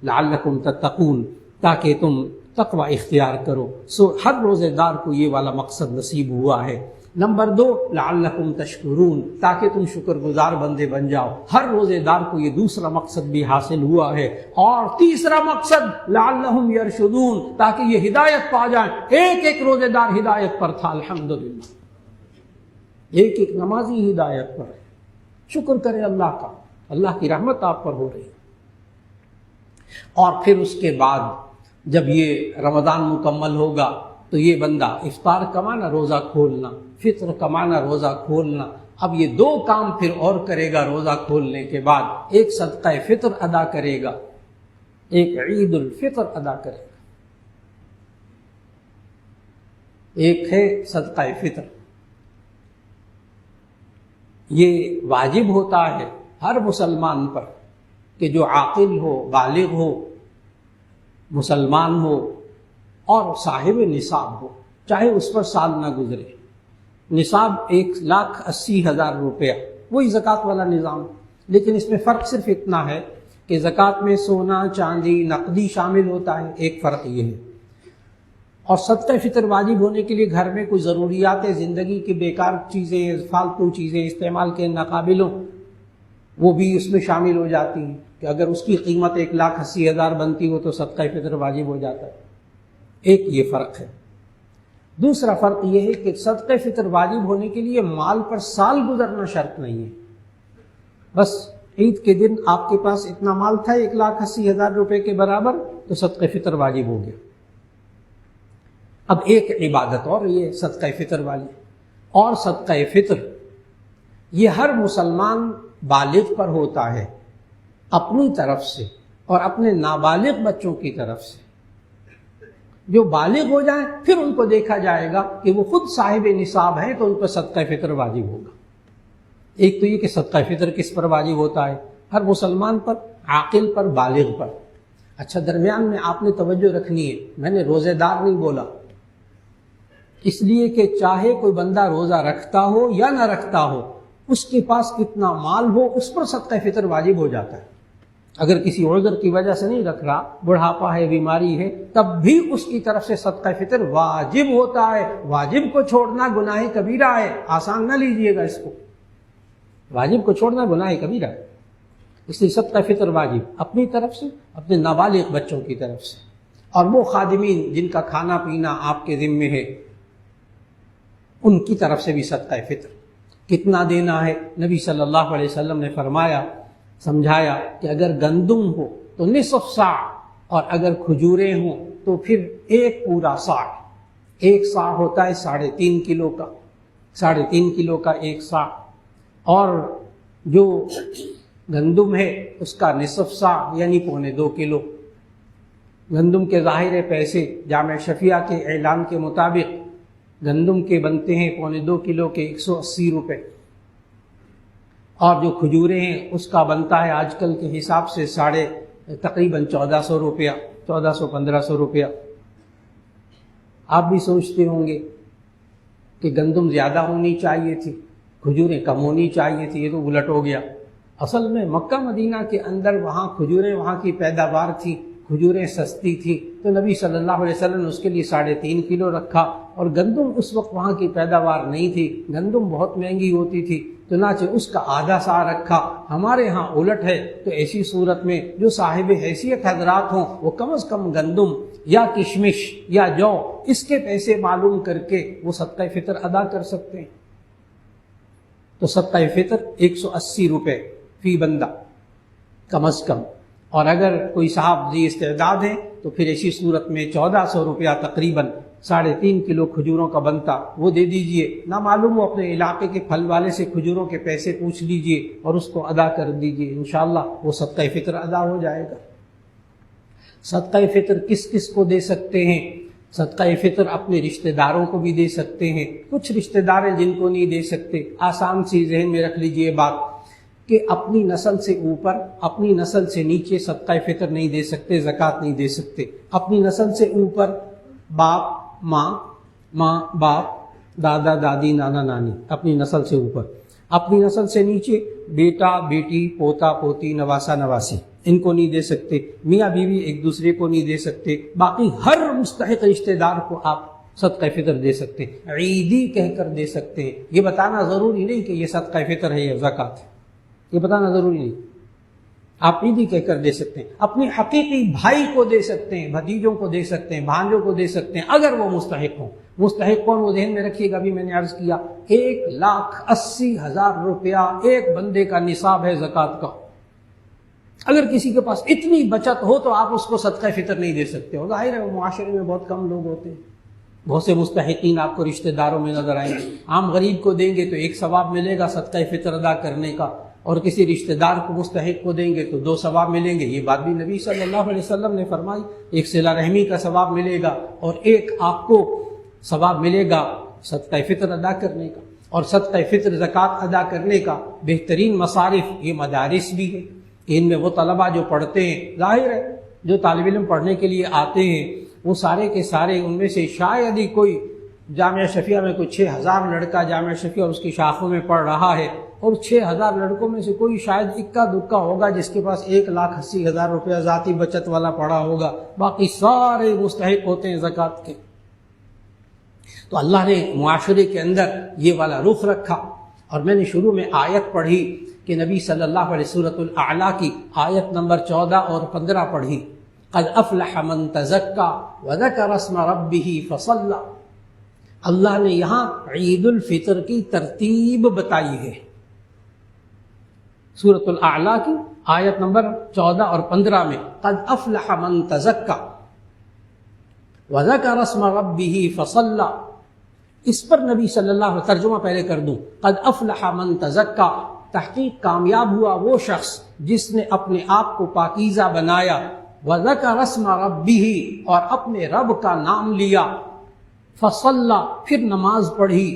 لعلکم تتقون، تاکہ تم تقوی اختیار کرو. ہر روزے دار کو یہ والا مقصد نصیب ہوا ہے. نمبر 2 لعلکم تشکرون، تاکہ تم شکر گزار بندے بن جاؤ. ہر روزے دار کو یہ دوسرا مقصد بھی حاصل ہوا ہے. اور تیسرا مقصد لعلہم یرشدون، تاکہ یہ ہدایت پا جائیں. ایک ایک روزے دار ہدایت پر تھا الحمدللہ، ایک ایک نمازی ہدایت پر ہے. شکر کرے اللہ کا، اللہ کی رحمت آپ پر ہو رہی. اور پھر اس کے بعد جب یہ رمضان مکمل ہوگا تو یہ بندہ افطار کمانا، روزہ کھولنا، فطر کمانا، روزہ کھولنا. اب یہ 2 کام پھر اور کرے گا روزہ کھولنے کے بعد. ایک صدقہ فطر ادا کرے گا، ایک عید الفطر ادا کرے گا. ایک ہے صدقہ فطر، یہ واجب ہوتا ہے ہر مسلمان پر کہ جو عاقل ہو، بالغ ہو، مسلمان ہو اور صاحب نصاب ہو، چاہے اس پر سال نہ گزرے. نصاب 1,80,000 روپیہ، وہی زکوٰۃ والا نظام. لیکن اس میں فرق صرف اتنا ہے کہ زکوٰۃ میں سونا، چاندی، نقدی شامل ہوتا ہے. ایک فرق یہ ہے. اور صدقہ فطر واجب ہونے کے لیے گھر میں کوئی ضروریات زندگی کی بیکار چیزیں، فالتو چیزیں استعمال کے ناقابل ہوں، وہ بھی اس میں شامل ہو جاتی ہیں کہ اگر اس کی قیمت 1,80,000 بنتی ہو تو صدقہ فطر واجب ہو جاتا ہے. ایک یہ فرق ہے. دوسرا فرق یہ ہے کہ صدقہ فطر واجب ہونے کے لیے مال پر سال گزرنا شرط نہیں ہے. بس عید کے دن آپ کے پاس اتنا مال تھا 1,80,000 روپے کے برابر، تو صدقہ فطر واجب ہو گیا. اب ایک عبادت اور یہ صدقہ فطر والی، اور صدقہ فطر یہ ہر مسلمان بالغ پر ہوتا ہے اپنی طرف سے اور اپنے نابالغ بچوں کی طرف سے. جو بالغ ہو جائیں پھر ان کو دیکھا جائے گا کہ وہ خود صاحب نصاب ہیں تو ان پر صدقہ فطر واجب ہوگا. ایک تو یہ کہ صدقہ فطر کس پر واجب ہوتا ہے؟ ہر مسلمان پر، عاقل پر، بالغ پر. اچھا، درمیان میں آپ نے توجہ رکھنی ہے، میں نے روزے دار نہیں بولا، اس لیے کہ چاہے کوئی بندہ روزہ رکھتا ہو یا نہ رکھتا ہو، اس کے پاس کتنا مال ہو اس پر صدقہ فطر واجب ہو جاتا ہے. اگر کسی عذر کی وجہ سے نہیں رکھ رہا، بڑھاپا ہے، بیماری ہے، تب بھی اس کی طرف سے صدقہ فطر واجب ہوتا ہے. واجب کو چھوڑنا گناہ کبیرہ ہے، آسان نہ لیجئے گا اس کو. واجب کو چھوڑنا گناہ کبیرہ ہے، اس لیے صدقہ فطر واجب اپنی طرف سے، اپنے نابالغ بچوں کی طرف سے. اور وہ خادمین جن کا کھانا پینا آپ کے ذمے ہے ان کی طرف سے بھی صدقہ فطر کتنا دینا ہے؟ نبی صلی اللہ علیہ وسلم نے فرمایا، سمجھایا کہ اگر گندم ہو تو نصف صاع، اور اگر کھجوریں ہوں تو پھر ایک پورا صاع۔ ایک صاع ہوتا ہے 3.5 کلو کا، 3.5 کلو کا ایک صاع، اور جو گندم ہے اس کا نصف صاع یعنی 1.25 کلو۔ گندم کے ظاہر پیسے جامع شفیع کے اعلان کے مطابق گندم کے بنتے ہیں 2.25 کلو کے 180 روپے، اور جو کھجوریں ہیں اس کا بنتا ہے آج کل کے حساب سے تقریباً 1400 روپیہ، 1400-1500 روپیہ۔ آپ بھی سوچتے ہوں گے کہ گندم زیادہ ہونی چاہیے تھی، کھجوریں کم ہونی چاہیے تھی، یہ تو الٹ ہو گیا۔ اصل میں مکہ مدینہ کے اندر وہاں کھجوریں، وہاں کی پیداوار تھی، کھجوریں سستی تھی، تو نبی صلی اللہ علیہ وسلم نے اس کے لیے 3.5 کلو رکھا، اور گندم اس وقت وہاں کی پیداوار نہیں تھی، گندم بہت مہنگی ہوتی تھی، چنانچہ اس کا آدھا سا رکھا۔ ہمارے ہاں الٹ ہے، تو ایسی صورت میں جو صاحب حیثیت حضرات ہوں وہ کم از کم گندم یا کشمش یا جو اس کے پیسے معلوم کر کے وہ صدقہ فطر ادا کر سکتے ہیں۔ تو صدقہ فطر 180 روپے فی بندہ کم از کم، اور اگر کوئی صاحب ذی استعداد ہے تو پھر ایسی صورت میں 1400 روپیہ تقریباً 3.5 کلو کھجوروں کا بنتا وہ دے دیجئے۔ نہ معلوم ہو اپنے علاقے کے پھل والے سے کھجوروں کے پیسے پوچھ لیجئے اور اس کو ادا کر دیجئے، انشاءاللہ وہ صدقہ فطر ادا ہو جائے گا۔ صدقہ فطر کس کس کو دے سکتے ہیں؟ صدقہ فطر اپنے رشتہ داروں کو بھی دے سکتے ہیں۔ کچھ رشتہ دار ہیں جن کو نہیں دے سکتے، آسان سی ذہن میں رکھ لیجئے بات کہ اپنی نسل سے اوپر، اپنی نسل سے نیچے صدقہ فطر نہیں دے سکتے، زکوٰۃ نہیں دے سکتے۔ اپنی نسل سے اوپر باپ، ماں باپ، دادا دادی، نانا نانی، اپنی نسل سے اوپر۔ اپنی نسل سے نیچے بیٹا بیٹی، پوتا پوتی، نواسا نواسی، ان کو نہیں دے سکتے۔ میاں بیوی ایک دوسرے کو نہیں دے سکتے۔ باقی ہر مستحق رشتہ دار کو آپ صدقہ فطر دے سکتے ہیں، عیدی کہہ کر دے سکتے ہیں۔ یہ بتانا ضروری نہیں کہ یہ صدقہ فطر ہے یا زکوٰۃ ہے، یہ بتانا ضروری نہیں، آپ عیدی کہہ کر دے سکتے ہیں۔ اپنے حقیقی بھائی کو دے سکتے ہیں، بھتیجوں کو دے سکتے ہیں، بھانجوں کو دے سکتے ہیں اگر وہ مستحق ہوں۔ مستحق کون، وہ ذہن میں رکھیے گا، ابھی میں نے عرض کیا 1,80,000 روپیہ ایک بندے کا نصاب ہے زکوٰۃ کا۔ اگر کسی کے پاس اتنی بچت ہو تو آپ اس کو صدقہ فطر نہیں دے سکتے ہو، ظاہر ہے وہ معاشرے میں بہت کم لوگ ہوتے ہیں، بہت سے مستحقین آپ کو رشتہ داروں میں نظر آئیں گے۔ عام غریب کو دیں گے تو 1 ثواب ملے گا صدقہ فطر ادا کرنے کا، اور کسی رشتہ دار کو مستحق کو دیں گے تو 2 ثواب ملیں گے۔ یہ بات بھی نبی صلی اللہ علیہ وسلم نے فرمائی، 1 صلہ رحمی کا ثواب ملے گا اور 1 آپ کو ثواب ملے گا صدقہ فطر ادا کرنے کا۔ اور صدقہ فطر زکوٰۃ ادا کرنے کا بہترین مصارف یہ مدارس بھی ہے، ان میں وہ طلبہ جو پڑھتے ہیں، ظاہر ہے جو طالب علم پڑھنے کے لیے آتے ہیں وہ سارے کے سارے، ان میں سے شاید ہی کوئی جامعہ شفیع میں کوئی 6,000 لڑکا جامعہ شفیع اور اس کی شاخوں میں پڑھ رہا ہے، اور 6,000 لڑکوں میں سے کوئی شاید اکا دکا ہوگا جس کے پاس 1,80,000 روپیہ ذاتی بچت والا پڑا ہوگا، باقی سارے مستحق ہوتے ہیں زکوٰۃ کے۔ تو اللہ نے معاشرے کے اندر یہ والا رخ رکھا، اور میں نے شروع میں آیت پڑھی کہ نبی صلی اللہ علیہ سورۃ الاعلیٰ کی آیت نمبر 14 اور 15 پڑھی، قد افلح من تزکا وذکر اسم ربہ فصلی۔ اللہ نے یہاں عید الفطر کی ترتیب بتائی ہے، سورۃ الاعلیٰ کی آیت نمبر 14 اور 15 میں قد افلح من تزکا وذکر اسم ربہ فصلی۔ اس پر نبی صلی اللہ علیہ وسلم، ترجمہ پہلے کر دوں، قد افلح من تزکا، تحقیق کامیاب ہوا وہ شخص جس نے اپنے آپ کو پاکیزہ بنایا، وذکر اسم ربہ، اور اپنے رب کا نام لیا، فصلی، پھر نماز پڑھی۔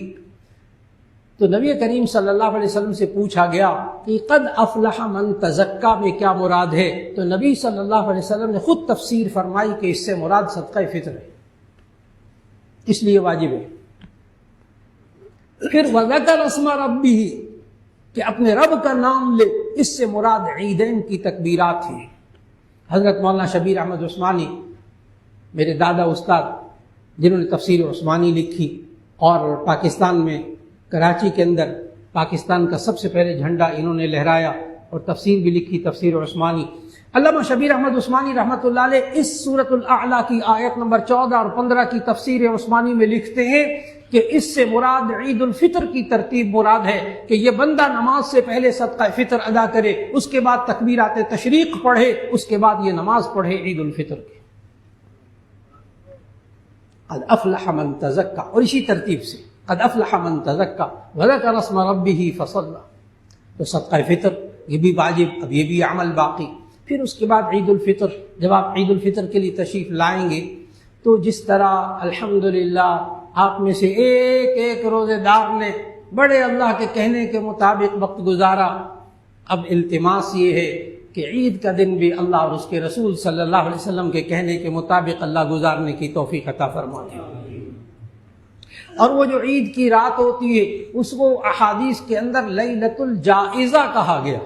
تو نبی کریم صلی اللہ علیہ وسلم سے پوچھا گیا کہ قد افلح من تزکا میں کیا مراد ہے؟ تو نبی صلی اللہ علیہ وسلم نے خود تفسیر فرمائی کہ اس سے مراد صدقہ فطر ہے، اس لیے واجب ہے۔ پھر وذکر اسم ربہ، کہ اپنے رب کا نام لے، اس سے مراد عیدین کی تکبیرات ہیں۔ حضرت مولانا شبیر احمد عثمانی، میرے دادا استاد، جنہوں نے تفسیر عثمانی لکھی اور پاکستان میں کراچی کے اندر پاکستان کا سب سے پہلے جھنڈا انہوں نے لہرایا اور تفسیر بھی لکھی، تفسیر عثمانی۔ علامہ شبیر احمد عثمانی رحمۃ اللہ علیہ اس سورۃ الاعلیٰ کی آیت نمبر 14 اور 15 کی تفسیر عثمانی میں لکھتے ہیں کہ اس سے مراد عید الفطر کی ترتیب مراد ہے کہ یہ بندہ نماز سے پہلے صدقہ فطر ادا کرے، اس کے بعد تکبیرات تشریق پڑھے، اس کے بعد یہ نماز پڑھے عید الفطر کی. قد افلح من تزکا، اور اسی ترتیب سے قد افلح من تزکا وذکر اسم ربہ فصلی. تو صدقہ فطر یہ بھی واجب، اب یہ بھی عمل باقی. پھر اس کے بعد عید الفطر، جب آپ عید الفطر کے لیے تشریف لائیں گے تو جس طرح الحمدللہ آپ میں سے ایک ایک روزے دار نے بڑے اللہ کے کہنے کے مطابق وقت گزارا، اب التماس یہ ہے کہ عید کا دن بھی اللہ اور اس کے رسول صلی اللہ علیہ وسلم کے کہنے کے مطابق اللہ گزارنے کی توفیق عطا فرمائے. اور وہ جو عید کی رات ہوتی ہے اس کو احادیث کے اندر لیلۃ الجائزہ کہا گیا.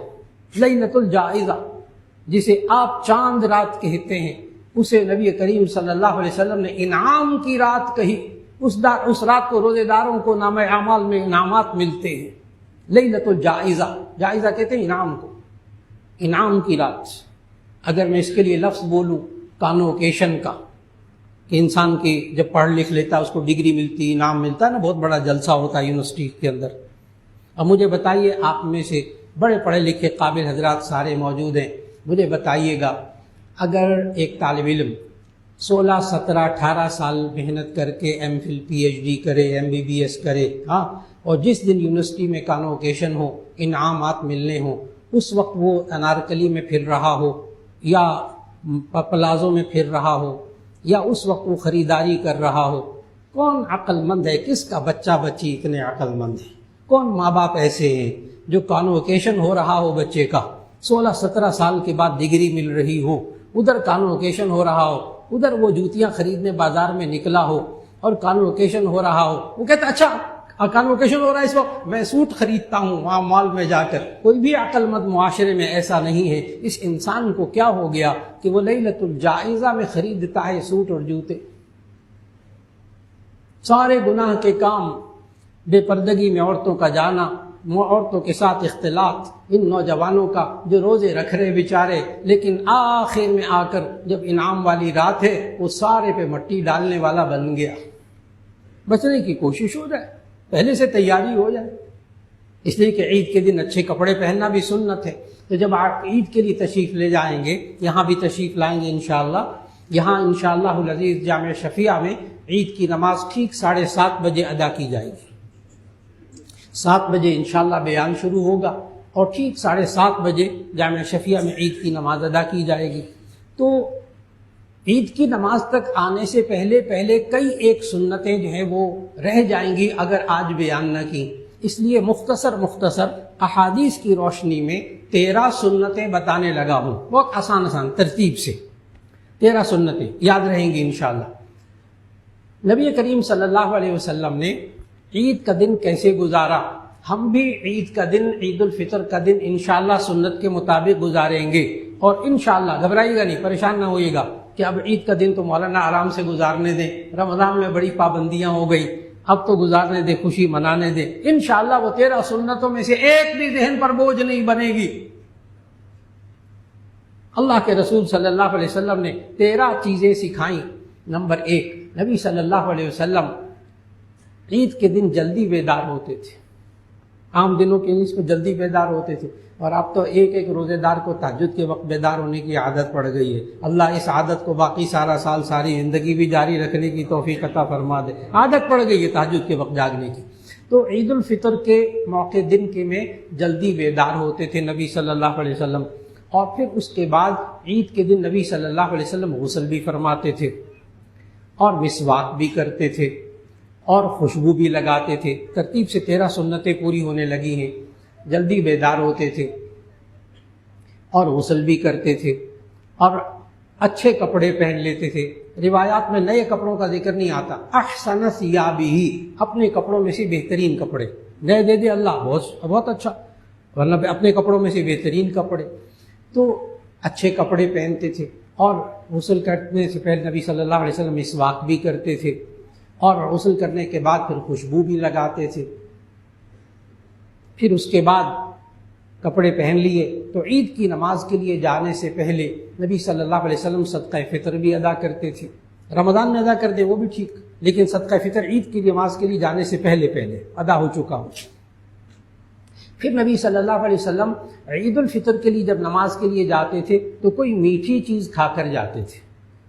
لیلۃ الجائزہ جسے آپ چاند رات کہتے ہیں، اسے نبی کریم صلی اللہ علیہ وسلم نے انعام کی رات کہی. اس رات کو روزے داروں کو نامہ اعمال میں انعامات ملتے ہیں. لیلۃ الجائزہ، جائزہ کہتے ہیں انعام کو، انعام کی رات. اگر میں اس کے لیے لفظ بولوں کانوکیشن کا، کہ انسان کی جب پڑھ لکھ لیتا اس کو ڈگری ملتی، انعام ملتا ہے نا، بہت بڑا جلسہ ہوتا ہے یونیورسٹی کے اندر. اب مجھے بتائیے، آپ میں سے بڑے پڑھے لکھے قابل حضرات سارے موجود ہیں، مجھے بتائیے گا اگر ایک طالب علم 16 17 18 سال محنت کر کے M phil P H D کرے، ایم بی بی ایس کرے، ہاں، اور جس دن یونیورسٹی میں کانوکیشن ہو، انعامات ملنے ہوں، اس وقت وہ انارکلی میں پھر رہا ہو یا پلازوں میں پھر رہا ہو یا اس وقت وہ خریداری کر رہا ہو، کون عقل مند ہے؟ کس کا بچہ بچی اتنے عقل مند ہے؟ کون ماں باپ ایسے ہیں جو کانوکیشن ہو رہا ہو بچے کا، 16 17 سال کے بعد ڈگری مل رہی ہو، ادھر کانوکیشن ہو رہا ہو، ادھر وہ جوتیاں خریدنے بازار میں نکلا ہو اور کانوکیشن ہو رہا ہو، وہ کہتا اچھا کانوکیشن ہو رہا ہے اس وقت میں سوٹ خریدتا ہوں وہاں مال میں جا کر. کوئی بھی عقل مند معاشرے میں ایسا نہیں ہے. اس انسان کو کیا ہو گیا کہ وہ لیلۃ الجائزہ میں خریدتا ہے سوٹ اور جوتے. سارے گناہ کے کام، بے پردگی میں عورتوں کا جانا، عورتوں کے ساتھ اختلاط، ان نوجوانوں کا جو روزے رکھ رہے بیچارے، لیکن آخر میں آ کر جب انعام والی رات ہے وہ سارے پہ مٹی ڈالنے والا بن گیا. بچنے کی کوشش ہو جائے، پہلے سے تیاری ہو جائے، اس لیے کہ عید کے دن اچھے کپڑے پہننا بھی سنت ہے. تو جب آپ عید کے لیے تشریف لے جائیں گے، یہاں بھی تشریف لائیں گے انشاءاللہ، یہاں انشاءاللہ العزیز جامع شفیعہ میں عید کی نماز ٹھیک 7:30 بجے ادا کی جائے گی. 7 بجے انشاءاللہ بیان شروع ہوگا اور ٹھیک 7:30 بجے جامع شفیعہ میں عید کی نماز ادا کی جائے گی. تو عید کی نماز تک آنے سے پہلے کئی ایک سنتیں جو ہیں وہ رہ جائیں گی اگر آج بیان نہ کی. اس لیے مختصر احادیث کی روشنی میں 13 سنتیں بتانے لگا ہوں، بہت آسان ترتیب سے 13 سنتیں یاد رہیں گی انشاءاللہ. نبی کریم صلی اللہ علیہ وسلم نے عید کا دن کیسے گزارا، ہم بھی عید کا دن، عید الفطر کا دن انشاءاللہ سنت کے مطابق گزاریں گے. اور انشاءاللہ گھبرائیے گا نہیں، پریشان نہ ہوئیے گا کہ اب عید کا دن تو مولانا آرام سے گزارنے دیں، رمضان میں بڑی پابندیاں ہو گئی، اب تو گزارنے دیں، خوشی منانے دیں. انشاءاللہ وہ 13 سنتوں میں سے ایک بھی ذہن پر بوجھ نہیں بنے گی. اللہ کے رسول صلی اللہ علیہ وسلم نے 13 چیزیں سکھائیں. نمبر 1، نبی صلی اللہ علیہ وسلم عید کے دن جلدی بیدار ہوتے تھے. عام دنوں کے نسبت جلدی بیدار ہوتے تھے، اور اب تو ایک روزے دار کو تہجد کے وقت بیدار ہونے کی عادت پڑ گئی ہے. اللہ اس عادت کو باقی سارا سال ساری زندگی بھی جاری رکھنے کی توفیق عطا فرما دے. عادت پڑ گئی ہے تہجد کے وقت جاگنے کی. تو عید الفطر کے موقع دن کے میں جلدی بیدار ہوتے تھے نبی صلی اللہ علیہ وسلم. اور پھر اس کے بعد عید کے دن نبی صلی اللہ علیہ وسلم غسل بھی فرماتے تھے اور مسواک بھی کرتے تھے اور خوشبو بھی لگاتے تھے. ترتیب سے 13 سنتیں پوری ہونے لگی ہیں. جلدی بیدار ہوتے تھے اور غسل بھی کرتے تھے اور اچھے کپڑے پہن لیتے تھے. روایات میں نئے کپڑوں کا ذکر نہیں آتا. احسن ثیابہ، اپنے کپڑوں میں سے بہترین کپڑے. نئے دے دے اللہ بہت اچھا، ورنہ اپنے کپڑوں میں سے بہترین کپڑے. تو اچھے کپڑے پہنتے تھے اور غسل کرنے سے پہلے نبی صلی اللہ علیہ وسلم مسواک بھی کرتے تھے اور غسل کرنے کے بعد پھر خوشبو بھی لگاتے تھے. پھر اس کے بعد کپڑے پہن لیے تو عید کی نماز کے لیے جانے سے پہلے نبی صلی اللہ علیہ وسلم صدقہ فطر بھی ادا کرتے تھے. رمضان میں ادا کر دیں وہ بھی ٹھیک، لیکن صدقہ فطر عید کی نماز کے لیے جانے سے پہلے ادا ہو چکا ہو. پھر نبی صلی اللہ علیہ وسلم عید الفطر کے لیے جب نماز کے لیے جاتے تھے تو کوئی میٹھی چیز کھا کر جاتے تھے.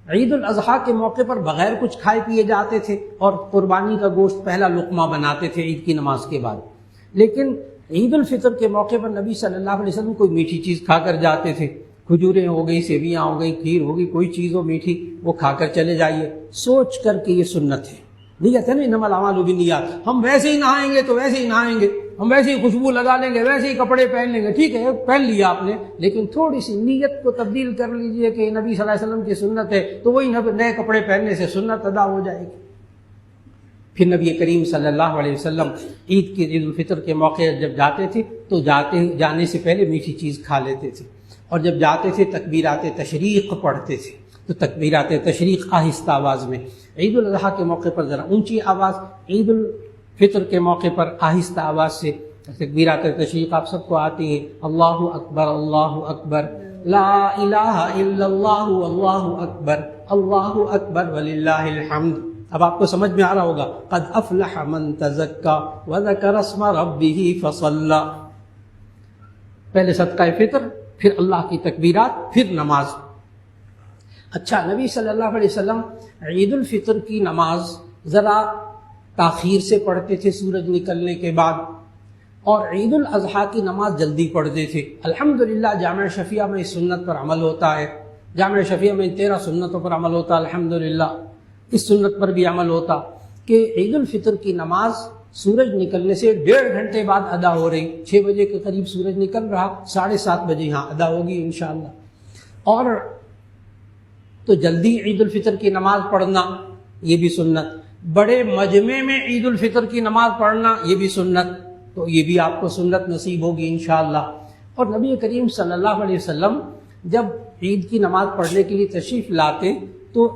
عید الاضحیٰ کے موقع پر بغیر کچھ کھائے پیے جاتے تھے اور قربانی کا گوشت پہلا لقمہ بناتے تھے عید کی نماز کے بعد. لیکن عید الفطر کے موقع پر نبی صلی اللہ علیہ وسلم کوئی میٹھی چیز کھا کر جاتے تھے. کھجوریں ہو گئی، سیویاں ہو گئی، کھیر ہو گئی، کوئی چیز ہو میٹھی وہ کھا کر چلے جائیے، سوچ کر کہ یہ سنت ہے. نیت ہے نا، انما الاعمال بالنیات. ہم ویسے ہی نہائیں گے تو ویسے ہی نہائیں گے، ہم ویسے ہی خوشبو لگا لیں گے، ویسے ہی کپڑے پہن لیں گے، ٹھیک ہے پہن لیا آپ نے، لیکن تھوڑی سی نیت کو تبدیل کر لیجئے کہ نبی صلی اللہ علیہ وسلم کی سنت ہے، تو وہی نئے کپڑے پہننے سے سنت ادا ہو جائے گی. پھر نبی کریم صلی اللہ علیہ وسلم عید الفطر کے موقع جب جاتے تھے تو جانے سے پہلے میٹھی چیز کھا لیتے تھے، اور جب جاتے تھے تکبیرات تشریق پڑھتے تھے. تو تکبیرات تشریق آہستہ آواز میں، عید الاضحیٰ کے موقع پر ذرا اونچی آواز، عید الفطر کے موقع پر آہستہ آواز سے تکبیرات تشریق آپ سب کو آتی ہیں. اللہ اکبر اللہ اکبر، لا الہ الا اللہ واللہ اکبر، اللہ اکبر وللہ الحمد. اب آپ کو سمجھ میں آ رہا ہوگا قد افلح من تزکا وذکر اسم ربہ فصلی. پہلے صدقہ فطر، پھر اللہ کی تکبیرات، پھر نماز. اچھا، نبی صلی اللہ علیہ وسلم عید الفطر کی نماز ذرا تاخیر سے پڑھتے تھے سورج نکلنے کے بعد، اور عید الاضحیٰ کی نماز جلدی پڑھتے تھے. الحمدللہ جامع شفیع میں اس سنت پر عمل ہوتا ہے. جامع شفیع میں 13 سنتوں پر عمل ہوتا ہے. الحمدللہ اس سنت پر بھی عمل ہوتا کہ عید الفطر کی نماز سورج نکلنے سے 1.5 گھنٹے بعد ادا ہو رہی. 6 بجے کے قریب سورج نکل رہا، 7:30 بجے یہاں ادا ہوگی انشاءاللہ. اور تو جلدی عید الفطر کی نماز پڑھنا یہ بھی سنت، بڑے مجمع میں عید الفطر کی نماز پڑھنا یہ بھی سنت. تو یہ بھی آپ کو سنت نصیب ہوگی انشاءاللہ. اور نبی کریم صلی اللہ علیہ وسلم جب عید کی نماز پڑھنے کے لیے تشریف لاتے تو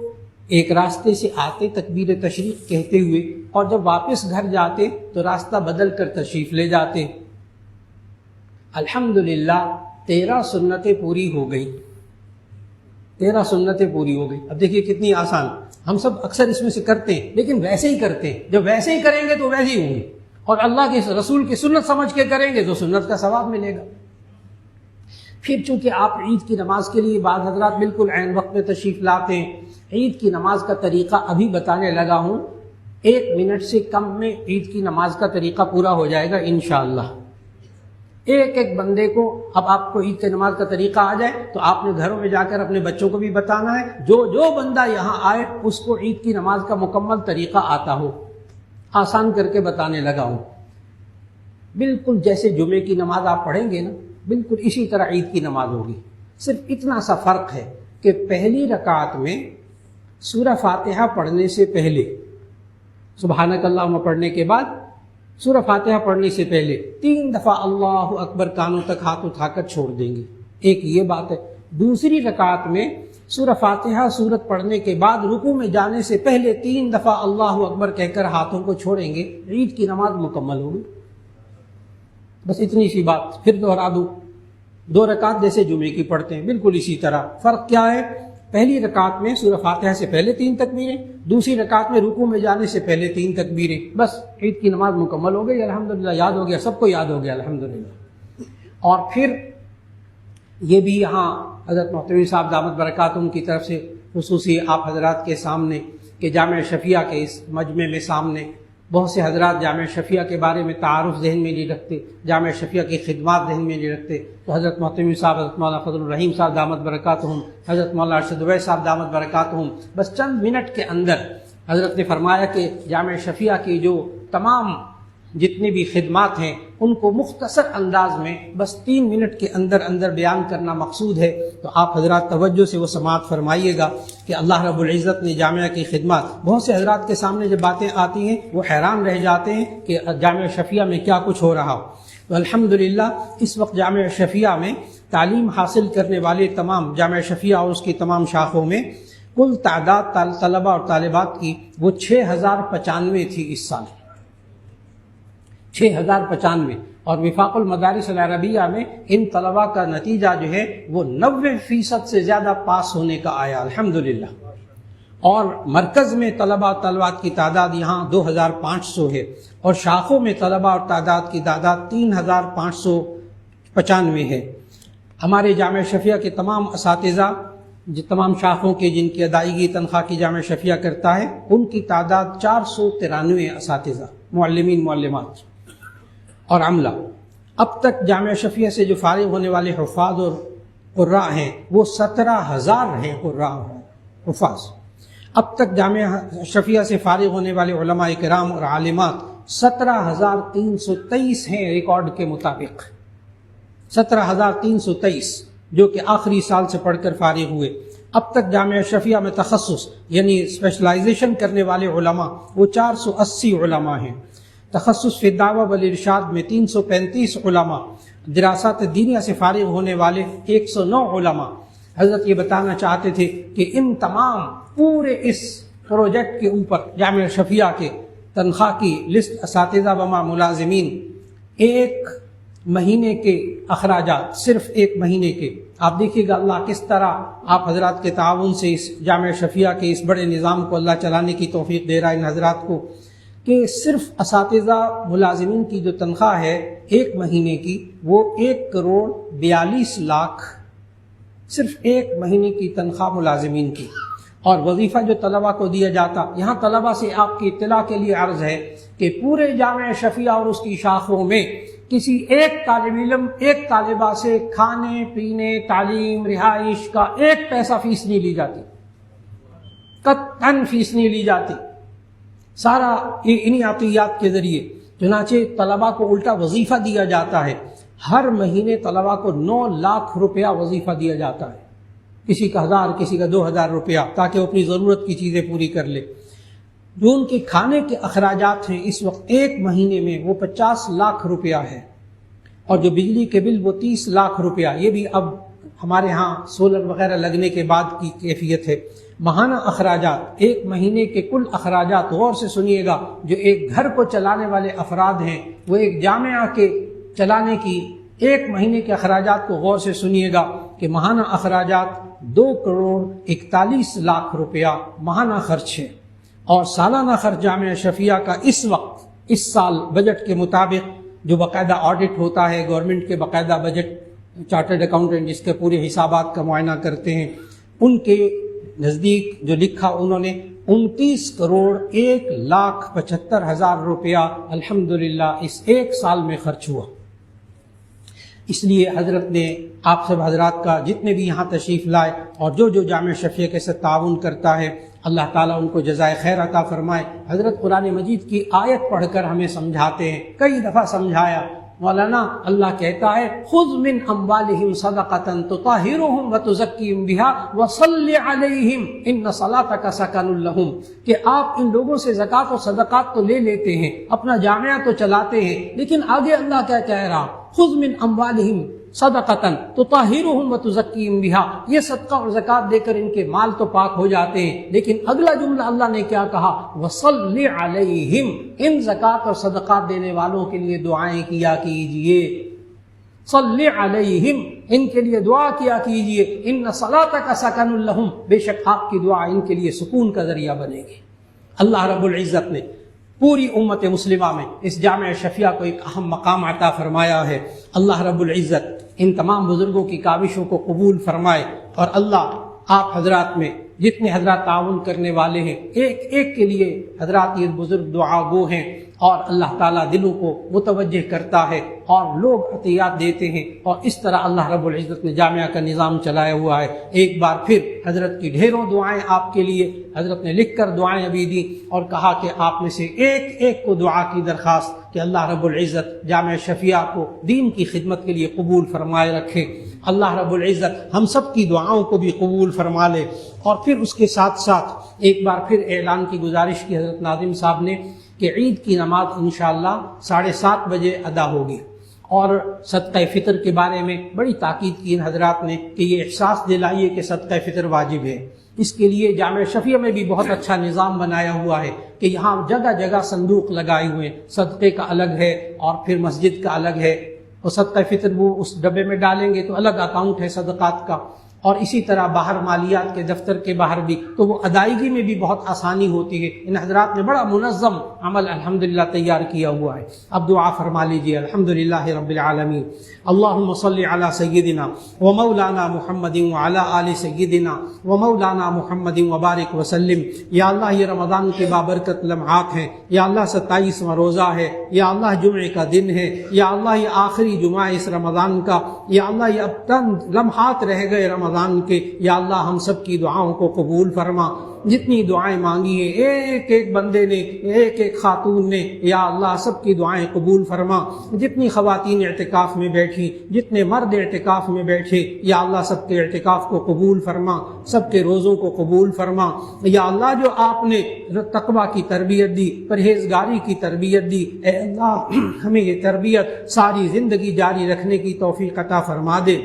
ایک راستے سے آتے تکبیر تشریق کہتے ہوئے، اور جب واپس گھر جاتے تو راستہ بدل کر تشریف لے جاتے. الحمدللہ 13 سنتیں پوری ہو گئی. 13 سنتیں پوری ہو گئی. اب دیکھیے کتنی آسان. ہم سب اکثر اس میں سے کرتے ہیں لیکن ویسے ہی کرتے ہیں. جب ویسے ہی کریں گے تو ویسے ہی ہوں گے، اور اللہ کے رسول کی سنت سمجھ کے کریں گے تو سنت کا ثواب ملے گا. پھر چونکہ آپ عید کی نماز کے لیے بعض حضرات بالکل عین وقت میں تشریف لاتے ہیں، عید کی نماز کا طریقہ ابھی بتانے لگا ہوں. 1 منٹ سے کم میں عید کی نماز کا طریقہ پورا ہو جائے گا انشاءاللہ. ایک بندے کو، اب آپ کو عید کی نماز کا طریقہ آ جائے تو آپ نے گھروں میں جا کر اپنے بچوں کو بھی بتانا ہے. جو بندہ یہاں آئے اس کو عید کی نماز کا مکمل طریقہ آتا ہو. آسان کر کے بتانے لگا ہوں. بالکل جیسے جمعے کی نماز آپ پڑھیں گے نا، بالکل اسی طرح عید کی نماز ہوگی. صرف اتنا سا فرق ہے کہ پہلی رکعت میں سورہ فاتحہ پڑھنے سے پہلے، سبحانک اللہم پڑھنے کے بعد سورہ فاتحہ پڑھنے سے پہلے 3 دفعہ اللہ اکبر کانوں تک ہاتھ اٹھا کر چھوڑ دیں گے. ایک یہ بات ہے. دوسری رکعت میں سورہ فاتحہ سورت پڑھنے کے بعد رکوع میں جانے سے پہلے 3 دفعہ اللہ اکبر کہہ کر ہاتھوں کو چھوڑیں گے. عید کی نماز مکمل ہوگی. بس اتنی سی بات. پھر دوہرا دوں، 2 رکعت جیسے جمعے کی پڑھتے ہیں بالکل اسی طرح. فرق کیا ہے؟ پہلی رکعت میں سورہ فاتحہ سے پہلے 3 تکبیریں، دوسری رکعت میں رکوع میں جانے سے پہلے 3 تکبیریں. بس عید کی نماز مکمل ہو گئی. الحمدللہ یاد ہو گیا، سب کو یاد ہو گیا الحمدللہ. اور پھر یہ بھی یہاں حضرت محتوی صاحب دامت برکاتہم کی طرف سے خصوصی آپ حضرات کے سامنے کہ جامع شفیع کے اس مجمع میں سامنے بہت سے حضرات جامع شفیع کے بارے میں تعارف ذہن میں نہیں رکھتے، جامع شفیع کی خدمات ذہن میں نہیں رکھتے. تو حضرت محتوی صاحب، حضرت مولانا فضل الرحیم صاحب دامت برکاتہم، حضرت مولانا ارشد اویس صاحب دامت برکاتہم، بس چند منٹ کے اندر حضرت نے فرمایا کہ جامع شفیع کی جو تمام جتنی بھی خدمات ہیں ان کو مختصر انداز میں بس 3 منٹ کے اندر بیان کرنا مقصود ہے. تو آپ حضرات توجہ سے وہ سماعت فرمائیے گا کہ اللہ رب العزت نے جامعہ کی خدمات، بہت سے حضرات کے سامنے جب باتیں آتی ہیں وہ حیران رہ جاتے ہیں کہ جامعہ شفیع میں کیا کچھ ہو رہا ہو. تو الحمدللہ اس وقت جامعہ شفیع میں تعلیم حاصل کرنے والے تمام جامعہ شفیع اور اس کی تمام شاخوں میں کل تعداد طلبہ اور طالبات کی وہ 6095 تھی اس سال. 6095. اور وفاق المدارس العربیہ میں ان طلباء کا نتیجہ جو ہے وہ 90% سے زیادہ پاس ہونے کا آیا الحمدللہ. اور مرکز میں طلبات کی تعداد یہاں 2500 ہے، اور شاخوں میں طلباء اور تعداد کی تعداد 3595 ہے. ہمارے جامعہ شفیہ کے تمام اساتذہ تمام شاخوں کے جن کی ادائیگی تنخواہ کی جامعہ شفیہ کرتا ہے، ان کی تعداد 493 اساتذہ، معلمین معلمات اور عملہ. اب تک جامعہ شفیہ سے جو فارغ ہونے والے حفاظ اور قراء ہیں وہ 17,000 ہیں. قراء حفاظ اب تک جامعہ شفیہ سے فارغ ہونے والے علماء کرام اور عالمات 17,323 ہیں ریکارڈ کے مطابق. 17,323 جو کہ آخری سال سے پڑھ کر فارغ ہوئے. اب تک جامعہ شفیہ میں تخصص یعنی اسپیشلائزیشن کرنے والے علماء وہ 480 علماء ہیں. تخصص فی الدعوہ والارشاد میں 335 علماء. دراسات دینیہ سے فارغ ہونے والے 109 علماء. حضرت یہ بتانا چاہتے تھے کہ ان تمام پورے اس پروجیکٹ کے اوپر جامعہ شفیہ کے تنخواہ کی لسٹ اساتذہ وما ملازمین، ایک مہینے کے اخراجات، صرف ایک مہینے کے. آپ دیکھیے گا اللہ کس طرح آپ حضرات کے تعاون سے اس جامعہ شفیہ کے اس بڑے نظام کو اللہ چلانے کی توفیق دے رہا ہے ان حضرات کو، کہ صرف اساتذہ ملازمین کی جو تنخواہ ہے ایک مہینے کی وہ 1,42,00,000 صرف ایک مہینے کی تنخواہ ملازمین کی. اور وظیفہ جو طلبہ کو دیا جاتا، یہاں طلبہ سے آپ کی اطلاع کے لیے عرض ہے کہ پورے جامعہ شفیہ اور اس کی شاخوں میں کسی ایک طالب علم ایک طالبہ سے کھانے پینے تعلیم رہائش کا 1 پیسہ فیس نہیں لی جاتی، قطعاً فیس نہیں لی جاتی، سارا انہی عطیات کے ذریعے. چنانچہ طلبہ کو الٹا وظیفہ دیا جاتا ہے. ہر مہینے طلبہ کو 9 لاکھ روپیہ وظیفہ دیا جاتا ہے، کسی کا 1000 کسی کا 2000 روپیہ، تاکہ وہ اپنی ضرورت کی چیزیں پوری کر لے. جو ان کے کھانے کے اخراجات ہیں اس وقت ایک مہینے میں وہ 50 لاکھ روپیہ ہے، اور جو بجلی کے بل وہ 30 لاکھ روپیہ. یہ بھی اب ہمارے ہاں سولر وغیرہ لگنے کے بعد کی کیفیت ہے. ماہانہ اخراجات، ایک مہینے کے کل اخراجات، غور سے سنیے گا، جو ایک گھر کو چلانے والے افراد ہیں وہ ایک جامعہ کے چلانے کی ایک مہینے کے اخراجات کو غور سے سنیے گا کہ ماہانہ اخراجات 2,41,00,000 روپیہ ماہانہ خرچ ہے. اور سالانہ خرچ جامعہ شفیہ کا اس وقت اس سال بجٹ کے مطابق جو باقاعدہ آڈٹ ہوتا ہے گورنمنٹ کے باقاعدہ بجٹ چارٹرڈ اکاؤنٹنٹ جس کے پورے حسابات کا معائنہ کرتے ہیں، ان کے نزدیک جو لکھا انہوں نے 29,01,75,000 روپیہ الحمدللہ اس ایک سال میں خرچ ہوا. اس لیے حضرت نے آپ سب حضرات کا جتنے بھی یہاں تشریف لائے اور جو جامعہ شفیہ کے ساتھ تعاون کرتا ہے اللہ تعالیٰ ان کو جزائے خیر عطا فرمائے. حضرت قرآن مجید کی آیت پڑھ کر ہمیں سمجھاتے ہیں، کئی دفعہ سمجھایا. مولانا اللہ کہتا ہے خذ من اموالہم صدقۃ تطہرہم وتزکیہم بہا وصلی علیہم ان صلاتک سکن لہم، کہ آپ ان لوگوں سے زکوٰۃ و صدقات تو لے لیتے ہیں، اپنا جامعہ تو چلاتے ہیں، لیکن آگے اللہ کیا کہہ رہا؟ خذ من اموالہم صدقۃ تطہرہم وتزکیہم بہا، یہ صدقہ اور زکوٰۃ دے کر ان کے مال تو پاک ہو جاتے ہیں، لیکن اگلا جملہ اللہ نے کیا کہا؟ وصلی علیہم، ان زکوٰۃ اور صدقات دینے والوں کے لیے دعائیں کیا کیجئے. صلی علیہم، ان کے لیے دعا کیا کیجئے. ان صلاتک سکن لہم، بے شک آپ کی دعا ان کے لیے سکون کا ذریعہ بنے گی. اللہ رب العزت نے پوری امت مسلمہ میں اس جامعہ شفیہ کو ایک اہم مقام عطا فرمایا ہے. اللہ رب العزت ان تمام بزرگوں کی کاوشوں کو قبول فرمائے، اور اللہ آپ حضرات میں جتنے حضرات تعاون کرنے والے ہیں ایک ایک کے لیے حضرات یہ بزرگ دعا گو ہیں، اور اللہ تعالیٰ دلوں کو متوجہ کرتا ہے اور لوگ عطیات دیتے ہیں، اور اس طرح اللہ رب العزت نے جامعہ کا نظام چلایا ہوا ہے. ایک بار پھر حضرت کی ڈھیروں دعائیں آپ کے لیے. حضرت نے لکھ کر دعائیں ابھی دی اور کہا کہ آپ میں سے ایک ایک کو دعا کی درخواست کہ اللہ رب العزت جامعہ شفیہ کو دین کی خدمت کے لیے قبول فرمائے رکھے. اللہ رب العزت ہم سب کی دعاؤں کو بھی قبول فرما لے. اور پھر اس کے ساتھ ساتھ ایک بار پھر اعلان کی گزارش کی حضرت ناظم صاحب نے کہ عید کی نماز انشاءاللہ 7:30 بجے ادا ہوگی، اور صدقہ فطر کے بارے میں بڑی تاکید کی ان حضرات نے کہ یہ احساس دلائیے کہ صدقہ فطر واجب ہے. اس کے لیے جامع شفیع میں بھی بہت اچھا نظام بنایا ہوا ہے کہ یہاں جگہ جگہ صندوق لگائے ہوئے ہیں، صدقے کا الگ ہے اور پھر مسجد کا الگ ہے، اور صدقہ فطر وہ اس ڈبے میں ڈالیں گے تو الگ اکاؤنٹ ہے صدقات کا، اور اسی طرح باہر مالیات کے دفتر کے باہر بھی، تو وہ ادائیگی میں بھی بہت آسانی ہوتی ہے۔ ان حضرات نے بڑا منظم عمل الحمدللہ تیار کیا ہوا ہے۔ اب دعا فرما لیجیے۔ الحمدللہ رب العالمین، اللہم صلی علی سیدنا و مولانا محمد وعلی آل سیدنا و مولانا محمد وبارک وسلم۔ یا اللہ یہ رمضان کے بابرکت لمحات ہیں، یا اللہ 27واں روزہ ہے، یا اللہ جمعے کا دن ہے، یا اللہ یہ آخری جمعہ اس رمضان کا، یا اللہ یہ اب چند لمحات رہ گئے رمضان کے، یا اللہ ہم سب کی دعاؤں کو قبول فرما۔ جتنی دعائیں مانگی ہیں ایک ایک بندے نے، ایک ایک خاتون نے، یا اللہ سب کی دعائیں قبول فرما۔ جتنی خواتین اعتکاف میں بیٹھی، جتنے مرد اعتکاف میں بیٹھے، یا اللہ سب کے اعتکاف کو قبول فرما، سب کے روزوں کو قبول فرما۔ یا اللہ جو آپ نے تقویٰ کی تربیت دی، پرہیزگاری کی تربیت دی، اے اللہ ہمیں یہ تربیت ساری زندگی جاری رکھنے کی توفیق عطا فرما دے۔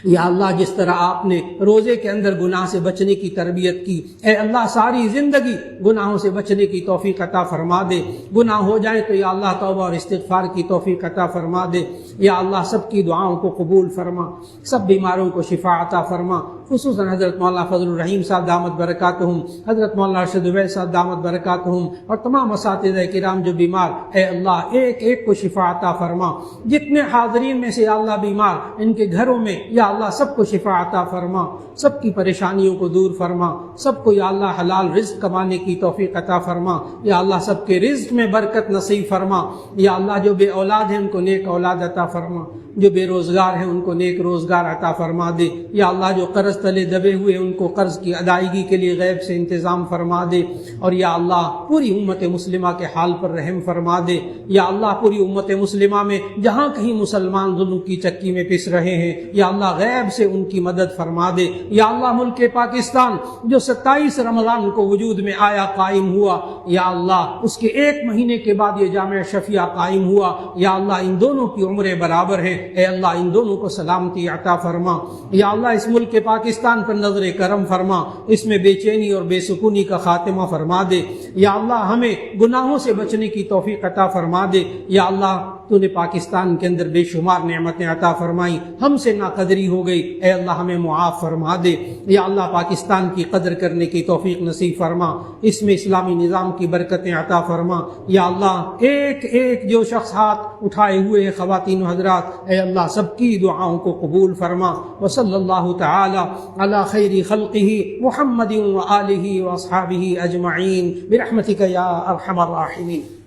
یا اللہ جس طرح آپ نے روزے کے اندر گناہ سے بچنے کی تربیت کی، اے اللہ ساری زندگی گناہوں سے بچنے کی توفیق عطا فرما دے۔ گناہ ہو جائیں تو یا اللہ توبہ اور استغفار کی توفیق عطا فرما دے۔ یا اللہ سب کی دعاؤں کو قبول فرما، سب بیماروں کو شفا عطا فرما، خصوصاً حضرت مولانا فضل الرحیم صاحب دامت برکاتہم، حضرت مولانا ارشد عبید صاحب دامت برکاتہم، اور تمام اساتذہ کرام جو بیمار، اے اللہ ایک ایک کو شفا عطا فرما۔ جتنے حاضرین میں سے یا اللہ بیمار، ان کے گھروں میں یا اللہ سب کو شفا عطا فرما، سب کی پریشانیوں کو دور فرما، سب کو یا اللہ حلال رزق کمانے کی توفیق عطا فرما۔ یا اللہ سب کے رزق میں برکت نصیب فرما۔ یا اللہ جو بے اولاد ہیں ان کو نیک اولاد عطا فرما، جو بے روزگار ہیں ان کو نیک روزگار عطا فرما دے۔ یا اللہ جو قرض تلے دبے ہوئے ان کو قرض کی ادائیگی کے لیے غیب سے انتظام فرما دے۔ اور یا اللہ پوری امت مسلمہ کے حال پر رحم فرما دے۔ یا اللہ پوری امت مسلمہ میں جہاں کہیں مسلمان ظلم کی چکی میں پس رہے ہیں، یا اللہ غیب سے ان کی مدد فرما دے۔ یا اللہ ملک پاکستان جو 27 رمضان کو وجود میں آیا، قائم ہوا، یا اللہ اس کے 1 مہینے کے بعد یہ جامع شفیع قائم ہوا، یا اللہ ان دونوں کی عمریں برابر ہیں، اے اللہ ان دونوں کو سلامتی عطا فرما۔ یا اللہ اس ملک پاکستان پر نظر کرم فرما، اس میں بے چینی اور بے سکونی کا خاتمہ فرما دے۔ یا اللہ ہمیں گناہوں سے بچنے کی توفیق عطا فرما دے۔ یا اللہ تو نے پاکستان کے اندر بے شمار نعمتیں عطا فرمائی، ہم سے ناقدری ہو گئی، اے اللہ ہمیں معاف فرما دے۔ یا اللہ پاکستان کی قدر کرنے کی توفیق نصیب فرما، اس میں اسلامی نظام کی برکتیں عطا فرما۔ یا اللہ ایک ایک جو شخص ہاتھ اٹھائے ہوئے ہیں خواتین و حضرات، اے اللہ سب کی دعاؤں کو قبول فرما۔ وصلی اللہ تعالی علی خیر خلقہ محمد و آلہ و اصحابہ اجمعین برحمتک یا ارحم الراحمین۔